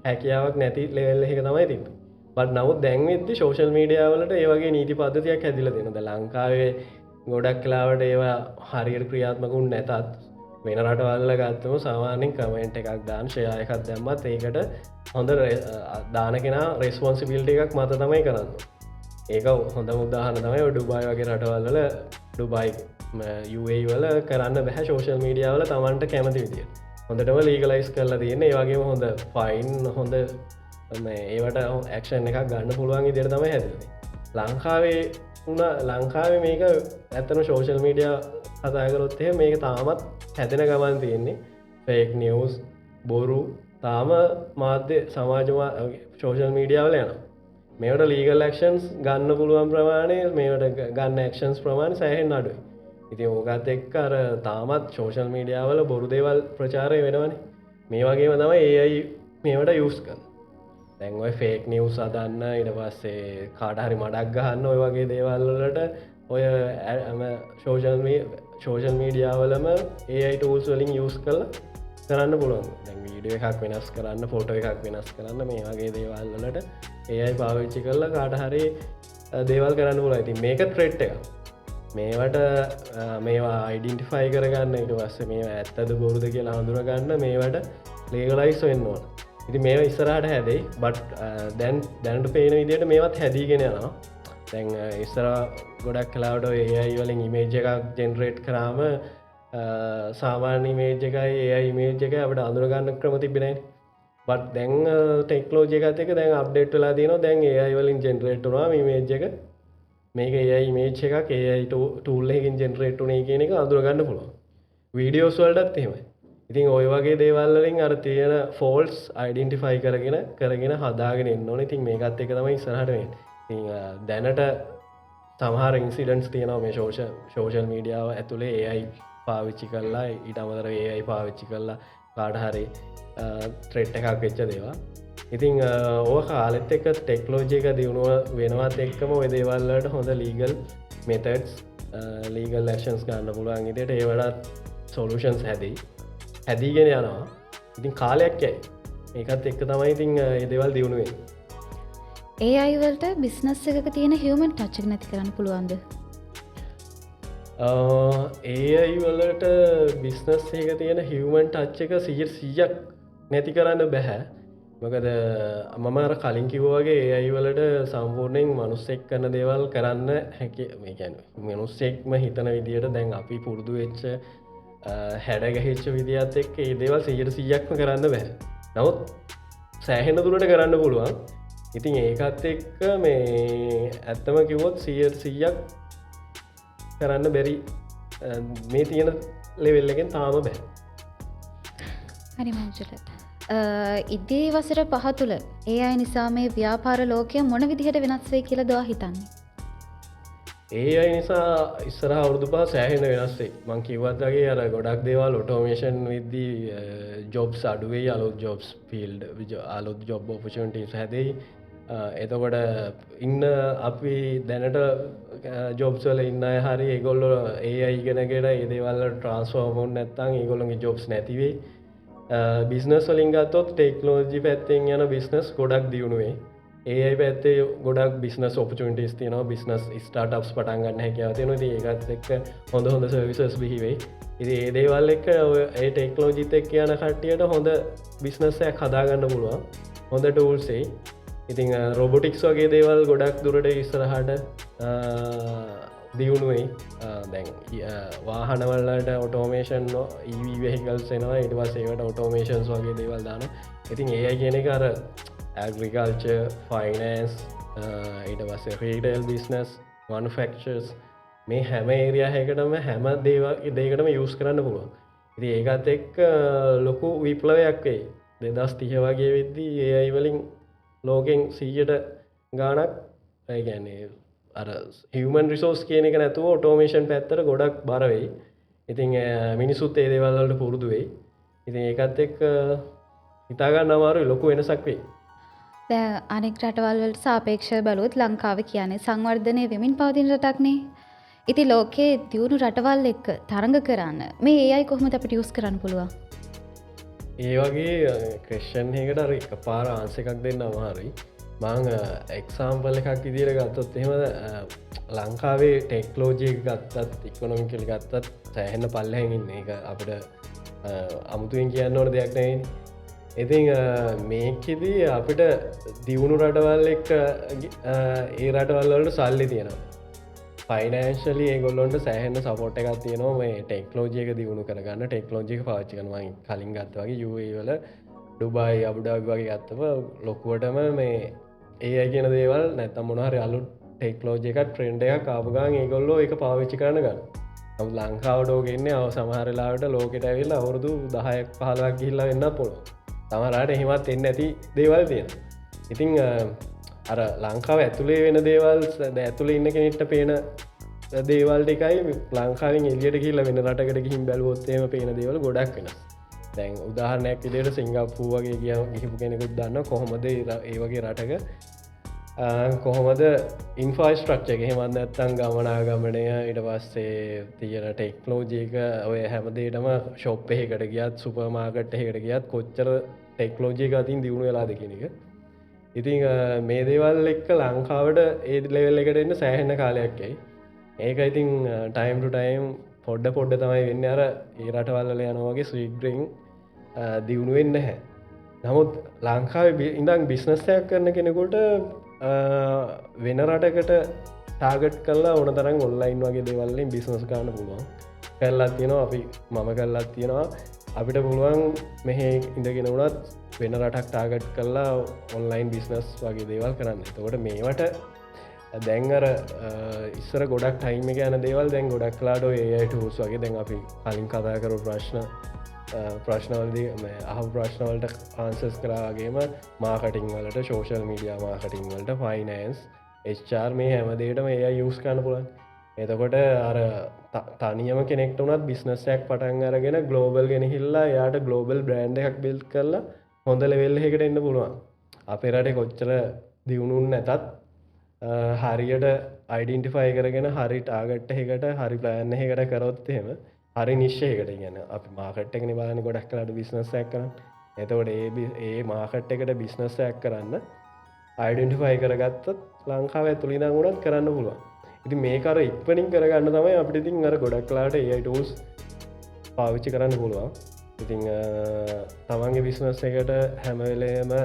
හැකියාවක් නැති ලෙවල් එකක තමයි තිබ්බේ. බට නමුත් දැන්වෙද්දි ශෝෂල් මීඩියාවලට ඒවගේ නීති පද්ධතියක් හැදිල දෙනද ලංකාවේ ගොඩක් කලාවට ඒවා හරියට ක්‍රියාත්මකුන් නැතත් වෙන රටවල්ල ගත්තම සාමානෙන් කමෙන්ට් එකක් දාන් ශයායකත් දැම්මත් ඒකට හොඳ දාන කෙන රෙස්පොන්සිබිල්ට එකක් මත තමයි කරන්න ඒක හොඳ උදාහන තමයි ඩුබායි වගේ රටවල්ල ඩුබයි වල කරන්න බැහ ශෝෂල් මීඩියාවල තමන්ට කැමති විදිිය හොඳටම ලීගලයිස් කරලා තියෙන ඒවගේ හොඳ ෆයින් හොඳ ඒවට ඇක්ෂන් එකක් ගන්න පුළුවන් ඉදිර තමයි හැදන්නේ ලංකාවේ වුණ ලංකාවේ මේක ඇත්තන ශෝෂල් මීඩිය කතාකරොත්ය මේක තාමත් හැදෙන ගමන් තියෙන්නේ ෆේක් නිියවස් බොරු තාම මාධ්‍ය සමාජමා ශෝෂල් මීඩියාවල යන මේට ලීගල් ක්ෂන්ස් ගන්න පුළුවන් ප්‍රමාණය මේට ගන්න ක්ෂන්ස් ප්‍රමාණ සෑහෙන් අඩුව ඉති ඕකත් එක් අර තාමත් ශෝෂල් මීඩියාවල බොරු දේවල් ප්‍රචාරය වෙනවන මේ වගේම තම ඒයි මේවට යස් කන්න දැන්වයි ෆේක් නිවස් අදන්න ඉට පස්සේ කාටහරි මඩක් ගහන්න ඔය වගේ දේවල්ලට ඔය ශෝෂල් මීඩියාවලම ඒයි ටූල්ස් වලින් යස් කල කරන්න පුළුවන් දැන් වීඩිය එකක් වෙනස් කරන්න ෆෝටෝ එකක් වෙනස් කරන්න මේ වගේ දේවල්ලට ඒයි පාවිච්චි කරලා කාටහරි දේවල් කරන්න පුල ඇති මේක ට්‍රෙට් එක මේවට මේවා අයිඩන්ටිෆයි කරගන්න ඉට වස්ස මේ ඇත්තද බොරුද කියලා හඳුරගන්න මේවට ලේගලයිස් වෙන්න ඕන ඉති මේ ඉස්සරහට හැදයි බට් දැන්ට පේන විදියට මේවත් හැදීගෙන යනවා දැන් ඉස්සර ගොඩක් කලාවට ඒයි වලින් ඉමේජ් එකක් ජෙනරේට් කරාම සාමාන්‍ය මේජ් එකයි ඒ ඉමේජ් එක අපට අඳුරගන්න ක්‍රම තිබෙනයි බත් දැන් ටෙක්ලෝජයකත් එක දැන් අප්ඩේට් වෙලා තියන දැන් ඒයි වලින් ජෙනරේට්නවා මේජ් එක මේක ඒයි මේච් එකක් ඒයි ටූල්ලකින් ජෙනරේට්ුනේ කියන එක අඳුරගන්න පුළුවන් වීඩියෝස් වලටත් එහෙමයි ඉතින් ඔය වගේ දේවල්ලින් අර තියෙන ෆෝල්ස් අයිඩන්ටිෆයි කරගෙන හදාගෙන එන්න ඕන ඉතින් මේකත් එක තමයි ඉස්සරහට දැනට සමහර ඉන්සිඩන්ස් තියෙනවා මේ ශෝෂල් මීඩියාව ඇතුළේ ඒයි පාවිච්චි කරලා ඊට අමතර ඒයි පාවිච්චි කරලා කාඩහරි ත්‍රෙට් එකක් වෙච්ච දේවා ඉතිං ඕ කාලෙත් එක ටෙක්ලෝජයක දියුණුව වෙනවත් එක්කම ඔය දේවල්ලට හොඳ ලීගල් මෙතඩ්ස් ලීගල් ලක්ෂන්ස් ගන්න පුළුවන් ඉදිට ඒවලත් සොලූෂන්ස් හැදී හැදීගෙන යනවා ඉතින් කාලයක් යයි ඒකත් එක්ක තමයි ඉතිං ඒදේවල් දියුණුවේ ඒ අයිවලට බිස්නස් එකක තියෙන හිවමන් ටච්චක් නැති කරන්න පුළුවන්ද ඒයිවලට බිස්නස් එක තියෙන හිවමන් ටච්ච එක 100ක් නැති කරන්න බැහැ මොකද මමර කලින් කිව්වාගේ ඒ අයිවලට සම්පූර්ණයෙන් මනුස්සෙක් කන්න දේවල් කරන්න හැකි මේකැන මනුස්සෙක්ම හිතන විදියට දැන් අපි පුරුදු වෙච්ච හැඩගහිච්ච විදිත් එක් ඒ දේවල් 100%ක්ම කරන්න බැහැ නමුත් සෑහෙන දුරට කරන්න පුළුවන් ඉතින් ඒකත් එක්ක මේ ඇත්තම කිවොත් 100ක් කරන්න බැරි මේ තියෙන ලෙවෙල්ලගෙන් තාම බැහ හරි මංචල ඉදිරි වසර 5 තුළ ඒ අයි නිසා මේ ව්‍යාපාර ලෝකය මොන විදිහට වෙනස් වේ කියලා දවා හිතන්නේ ඒ අයි නිසා ඉස්සර අවුරුදු පහ සෑහෙන වෙනස්සේ මං කිව්වත්ගේ අර ගොඩක් දේවල් ඔටෝමේෂන් විද්දී ජොබ්ස් අඩුවේ අලුත් ජොබ්ස් ෆිල්ඩ් අලුත් ජොබ් ඔපචන්ටස් හැදෙයි එතකොට ඉන්න අපි දැනට ජොබ්ස්වල ඉන්න හරි ඒගොල්ල ඒ අයිගෙනගෙන ඒදේවල්ල ට්‍රන්ස්ෆෝර්මෝන් නැත්තං ඒගොල්ලොගේ ජොබ්ස් නැතිවේ බිස්නස් වලින් ගත්තොත් ටෙක්නෝජි පැත්තෙන් යන බිස්නස් ගොඩක් දියුණුවේ ඒ පැත්තේ ගොඩක් බිස්නස් ඔපචුන්ටිස් තියන බිස්නස් ස්ටාට්ස් පටන්ගන්න හැකව තියෙන ඒකත් එක්ක හොඳ හොඳ සර්විසස් බිහිවෙයි ඉති ඒ දේවල් එක්ක ඒ ටෙක්නෝජිත එක් යන කට්ටියට හොඳ බිස්නස්සයක් හදාගන්න පුළුවන් හොඳ ටූල්සේ ඉතිං රොබොටික්ස් වගේ දේවල් ගොඩක් දුරට ඉස්සරහට දියුණුවයි දැන් වාහනවල්ලට ඔටෝමේෂන් වෙහිකල්ස් එනවා ඉට පස්සේකට ඔටෝමේෂන්ස් වගේ දේවල් දාන ඉතින් ඒ කියන එක අර ඇග්‍රිකල්ච ෆයිනන්ස් ඊට පස්සේ රීටල් බිස්නස් මනුෆෙක්චර්ස් මේ හැම ඒරයාහැකටම හැම දේකටම යස් කරන්න පුළුවන් ඉති ඒකත් එක්ක ලොකු විප්ලවයක් වේ 2030 වගේ වෙද්දී ඒ අයිවලින් ලෝකෙන් 100ට ගානක් ඇගැන්නේ අර හිවමන් රිසෝස් කියන එක නැතුව ඔටෝමේෂන් පැත්තර ගොඩක් බරවෙයි ඉතින් මිනිසුත් ඒ දේවල්ලට පුරුදු වෙයි ඉතින් ඒකත් එක් හිතාගන්න අමාරු ලොකු වෙනසක් වෙයි අනෙක් රටවල්වලට සාපේක්ෂ බලුවත් ලංකාව කියන්නේ සංවර්ධනය වෙමින් පවතින රටක්නේ ඉති ලෝකයේ දියුණු රටවල් එක්ක තරඟ කරන්න මේ ඒ අයි කොහොමද අපිට යුස් කරන්න පුළුවන් ඒ වගේ ක්‍රේෂන් එකට එක පාර ආන්ස එකක් දෙන්න අමාරුයි මං එක්සාම්පල් එකක් ඉදිර ගත්තොත් එහෙම ලංකාවේ ටෙක්ලෝජී ගත්තත් ඉකොනොමිකල් ගත්තත් සෑහෙන්න පල්ලහැඟන්න එක අපට අමුතුවෙන් කියන්න ඕන දෙයක් නැයි. ඉතිං මේකෙදී අපිට දියුණු රටවල් එක් ඒ රටවල්වලට සල්ලි තියෙනවා. ෆයිනන්ශලි ඒගොල්ලොන්ට සෑහන්න සපෝට් එකක් තියනවා මේ ටෙක්ලෝජියක දියුණු කරගන්න ටෙක්ලෝජික පාච්චි කනවා කලින් ගත්තවගේ වල ඩුබයි අබුඩාග වගේ ගත්තව ලොකුවටම මේ ඒ කියන දේවල් නැත්තම් මොනහරි අලු ටෙක්ලෝජ එකක් ට්‍රෙන්ඩ එක කාපුගන් ඒගොල්ලෝ එක පාවිච්චි කරන ගන්න ලංකාවටෝගෙන්නේ අව සමහරලාට ලෝකට ඇවිල්ල අවුරදු 10-15ක් ගිල්ලා වෙන්න පොළ තමරට එහෙමත් එන්න ඇති දේවල් තියෙන. ඉතිං අර ලංකාව ඇතුළේ වෙන දේවල් ඇතුළ ඉන්න කෙනෙට්ට පේන දේවල් ටිකයි ලංකාවෙන් එලියට කියල්ල වෙන රටකට ගිහිම් බැලවොත්තේම පේන දේවල් ගොඩක් වෙන. දැන් උදාහරණයක් විදියට සිංගප්පූ වගේ කිය ගිහිපු කෙනෙකුත් දන්න කොහොමද ඒ වගේ රටක කොහොමද ඉන්ෆයිස්ට්‍රක්ෂක හෙමන්න ඇත්තන් ගමනාගමනය ඉට පස්සේ තියෙන ටෙක්ලෝජීක ඔය හැමදේටම ශොප් එහෙකට ගියත් සුපමාගට් එහෙකට ගියත් කොච්චර ටෙක්ලෝජීක අතින් දියුණු වෙලා දෙකෙන එක. ඉතිං මේ දේවල් එක්ක ලංකාවට ඒ ලෙවල් එකට එන්න සෑහෙන්න කාලයක්කයි. ඒක ඉතිං ටයිම් ටයිම් පොඩ්ඩ තමයි වෙන්න අර ඒ රටවල්ල යනවගේ ස්වීග්‍රිං දියුණුවෙන්න හැ. නමුත් ලංකාව ඉඳං බිස්නස්යක් කරන කෙනෙකුට වෙන රටකට ටාගට් කල්ලා ඕන තරන් ඔන්ලයින් වගේ දෙවල්ලින් බිස්නස් කාන්න පුළුවන් කල්ලත් තියෙනවා අපි මම කල්ලත් තියෙනවා අපිට පුළුවන් මෙහ ඉඳගෙන වුණත් වෙන රටක් ටාගට් කල්ලා ඔන්ලයින් බිස්නස් වගේ දේවල් කරන්න. තකොට මේවට දැන්වර ඉස්සර ගොඩක් ටයිම යන දේවල් දැන් ගොඩක් ලාඩ ඒයට හුස් වගේ දැන් අපි කලින් කතාකරු ප්‍රශ්නවලද අහ ප්‍රශ්නවලට ආන්සස් කරාගේම මාකටිං වලට ශෝෂල් මීඩිය මාකටිං වලට ෆයිනන්ස් එච්චාර් මේ හැමදේටම ඒ යස් කන්න පුලන්. එතකොට අර තනියම කෙනෙක්ට වනත් බිස්නස්සයක් පටන් අරගෙන ගලෝබල් ගෙන හිල්ලා යායට ගලෝබල් බ්‍රන්ඩ් එකක් බිල් කරලා හොඳ ලෙවෙල් එකට එන්න පුළුවන්. අපේ රට කොච්චර දියුණුන් නැතත් හරියට අයිඩන්ටිෆයි කරගෙන හරි ටාගට්ට එකට හරි ප්ලෑන්න එකට කරොත්තහෙම හරි නිශ්ෂයකට ගැන අපි මාකට්ටකන බාන ගොඩක් කලට බිස්නසයක් කරන්න. එතවට ඒ මාකට් එකට බිස්නස්සයක් කරන්න අයිඩන්ටිෆයි කරගත්තත් ලංකාව ඇතුළි දංගුණත් කරන්න පුළුවන්. ඉති මේකර ඉක්පනින් කරගන්න තමයි අපිට ඉතින් අර ගොඩක් කලාට ඒටස් පාවිච්චි කරන්න පුළුවන්. ඉතිං තමන්ගේ බිස්නස් එකට හැමවෙලේම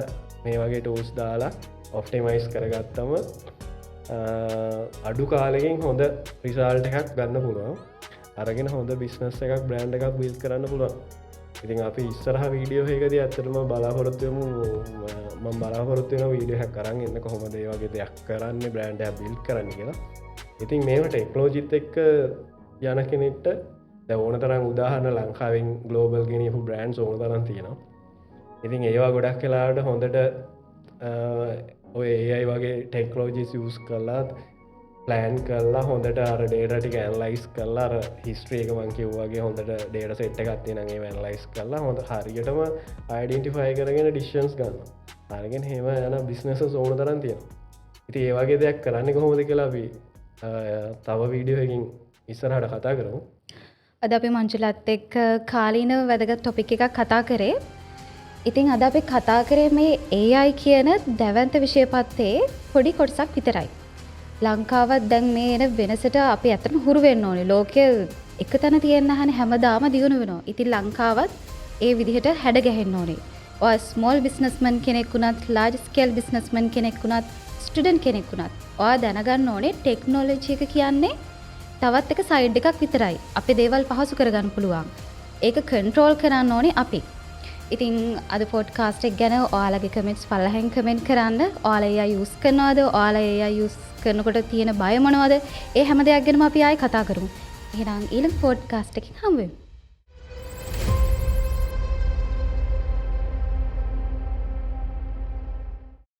මේ වගේ ටෝස් දාලා ඔෆ්ටමයිස් කරගත්තම අඩු කාලෙකින් හොඳ රිසාල්ට එකක් ගන්න පුළුවන්. අරගෙන හොඳ බිස්නස් එකක් බ්‍රන්ඩ් එකක් බිල් කරන්න පුළුවන්. ඉතින් අපි ඉස්සරහ වීඩියෝ එකද ඇත්තටම බලාපොරොත්තුවම ම බලාපොරොත්තුවන වීඩිය හැ කරන්න එන්න කොහොම දේවගේ දෙයක් කරන්න බ්‍රන්ඩ් බිල් කරන්න කියලා. ඉතින් මේට ටෙක්ලෝජිත් එක්ක යන කෙනෙට්ට ද ඕන තරම් උදාහරණ ලංකාවෙන් ගලෝබල් ගෙනපු බ්‍රන්ඩ් ඕන තරන් තියෙනවා. ඉතින් ඒවා ගොඩක් කලාට හොඳට ඔය ඒයි වගේ ටෙක්ලෝජිස් යස් කරලාත් ප්ලෑන් කරලා හොඳට අර ඩේටටික ඇන්ලයිස් කරලා හිස්ට්‍රේක මං කිව්වාගේ හොඳට ඩේට සෙට් එකත්ති නගේ වැන්ලයිස් කරලා හොඳ හරියටම අයිඩන්ටිෆයි කරගෙන ඩිශ්ෂන්ස් ගන්න අරගෙන හෙම යන බිස්නස ඕන තරන් තියෙන. ඉති ඒවාගේ දෙයක් කරන්න කොහොමද කියලාබි තව වීඩියෝකින් ඉස්සරහට කතා කරමු. අද අපි මංචුලත් එක් කාලීන වැදගත් ටොපික් එකක් කතා කරේ. ඉතින් අද අපි කතා කරේ මේ AI කියන දැවන්ත විෂයපත්තේ පොඩි කොටසක් විතරයි. ලංකාවත් දැන් මේ එන වෙනසට අපි ඇත්තටම හුරු වෙන්න ඕනේ. ලෝකයේ එක තැන තියෙන හැම හැමදාම දියුණු වෙනවා. ඉතින් ලංකාවත් ඒ විදිහට හැඩ ගැහෙන්න ඕනේ. ඔය ස්මෝල් බිස්නස්මන් කෙනෙක් වුණත්, ලාර්ජ් ස්කේල් බිස්නස්මන් කෙනෙක් වුණත්, ස්ටුඩන්ට් කෙනෙක් වුණත් ඔයා දැනගන්න ඕනේ ටෙක්නොලොජි එක කියන්නේ තවත් එක සයිඩ් එකක් විතරයි. අපේ දේවල් පහසු කරගන්න පුළුවන්. ඒක කන්ට්‍රෝල් කරන්න ඕනේ අපි. ඉතින් අද පොඩ්කාස්ට් එක ගැන ඔයාලගේ කමෙන්ට්ස් පල්ලෙහෙන් කමෙන්ට් කරන්න. ඔයාලා AI යූස් කරනවද? ඔයාලා AI යූස් කරනකොට තියෙන බය මොනවද? ඒ හැම දෙයක් ගැනම අපි ආයෙ කතා කරමු. එහෙනම් ඊළඟ පොඩ්කාස්ට් එකකින් හම්බ වෙමු.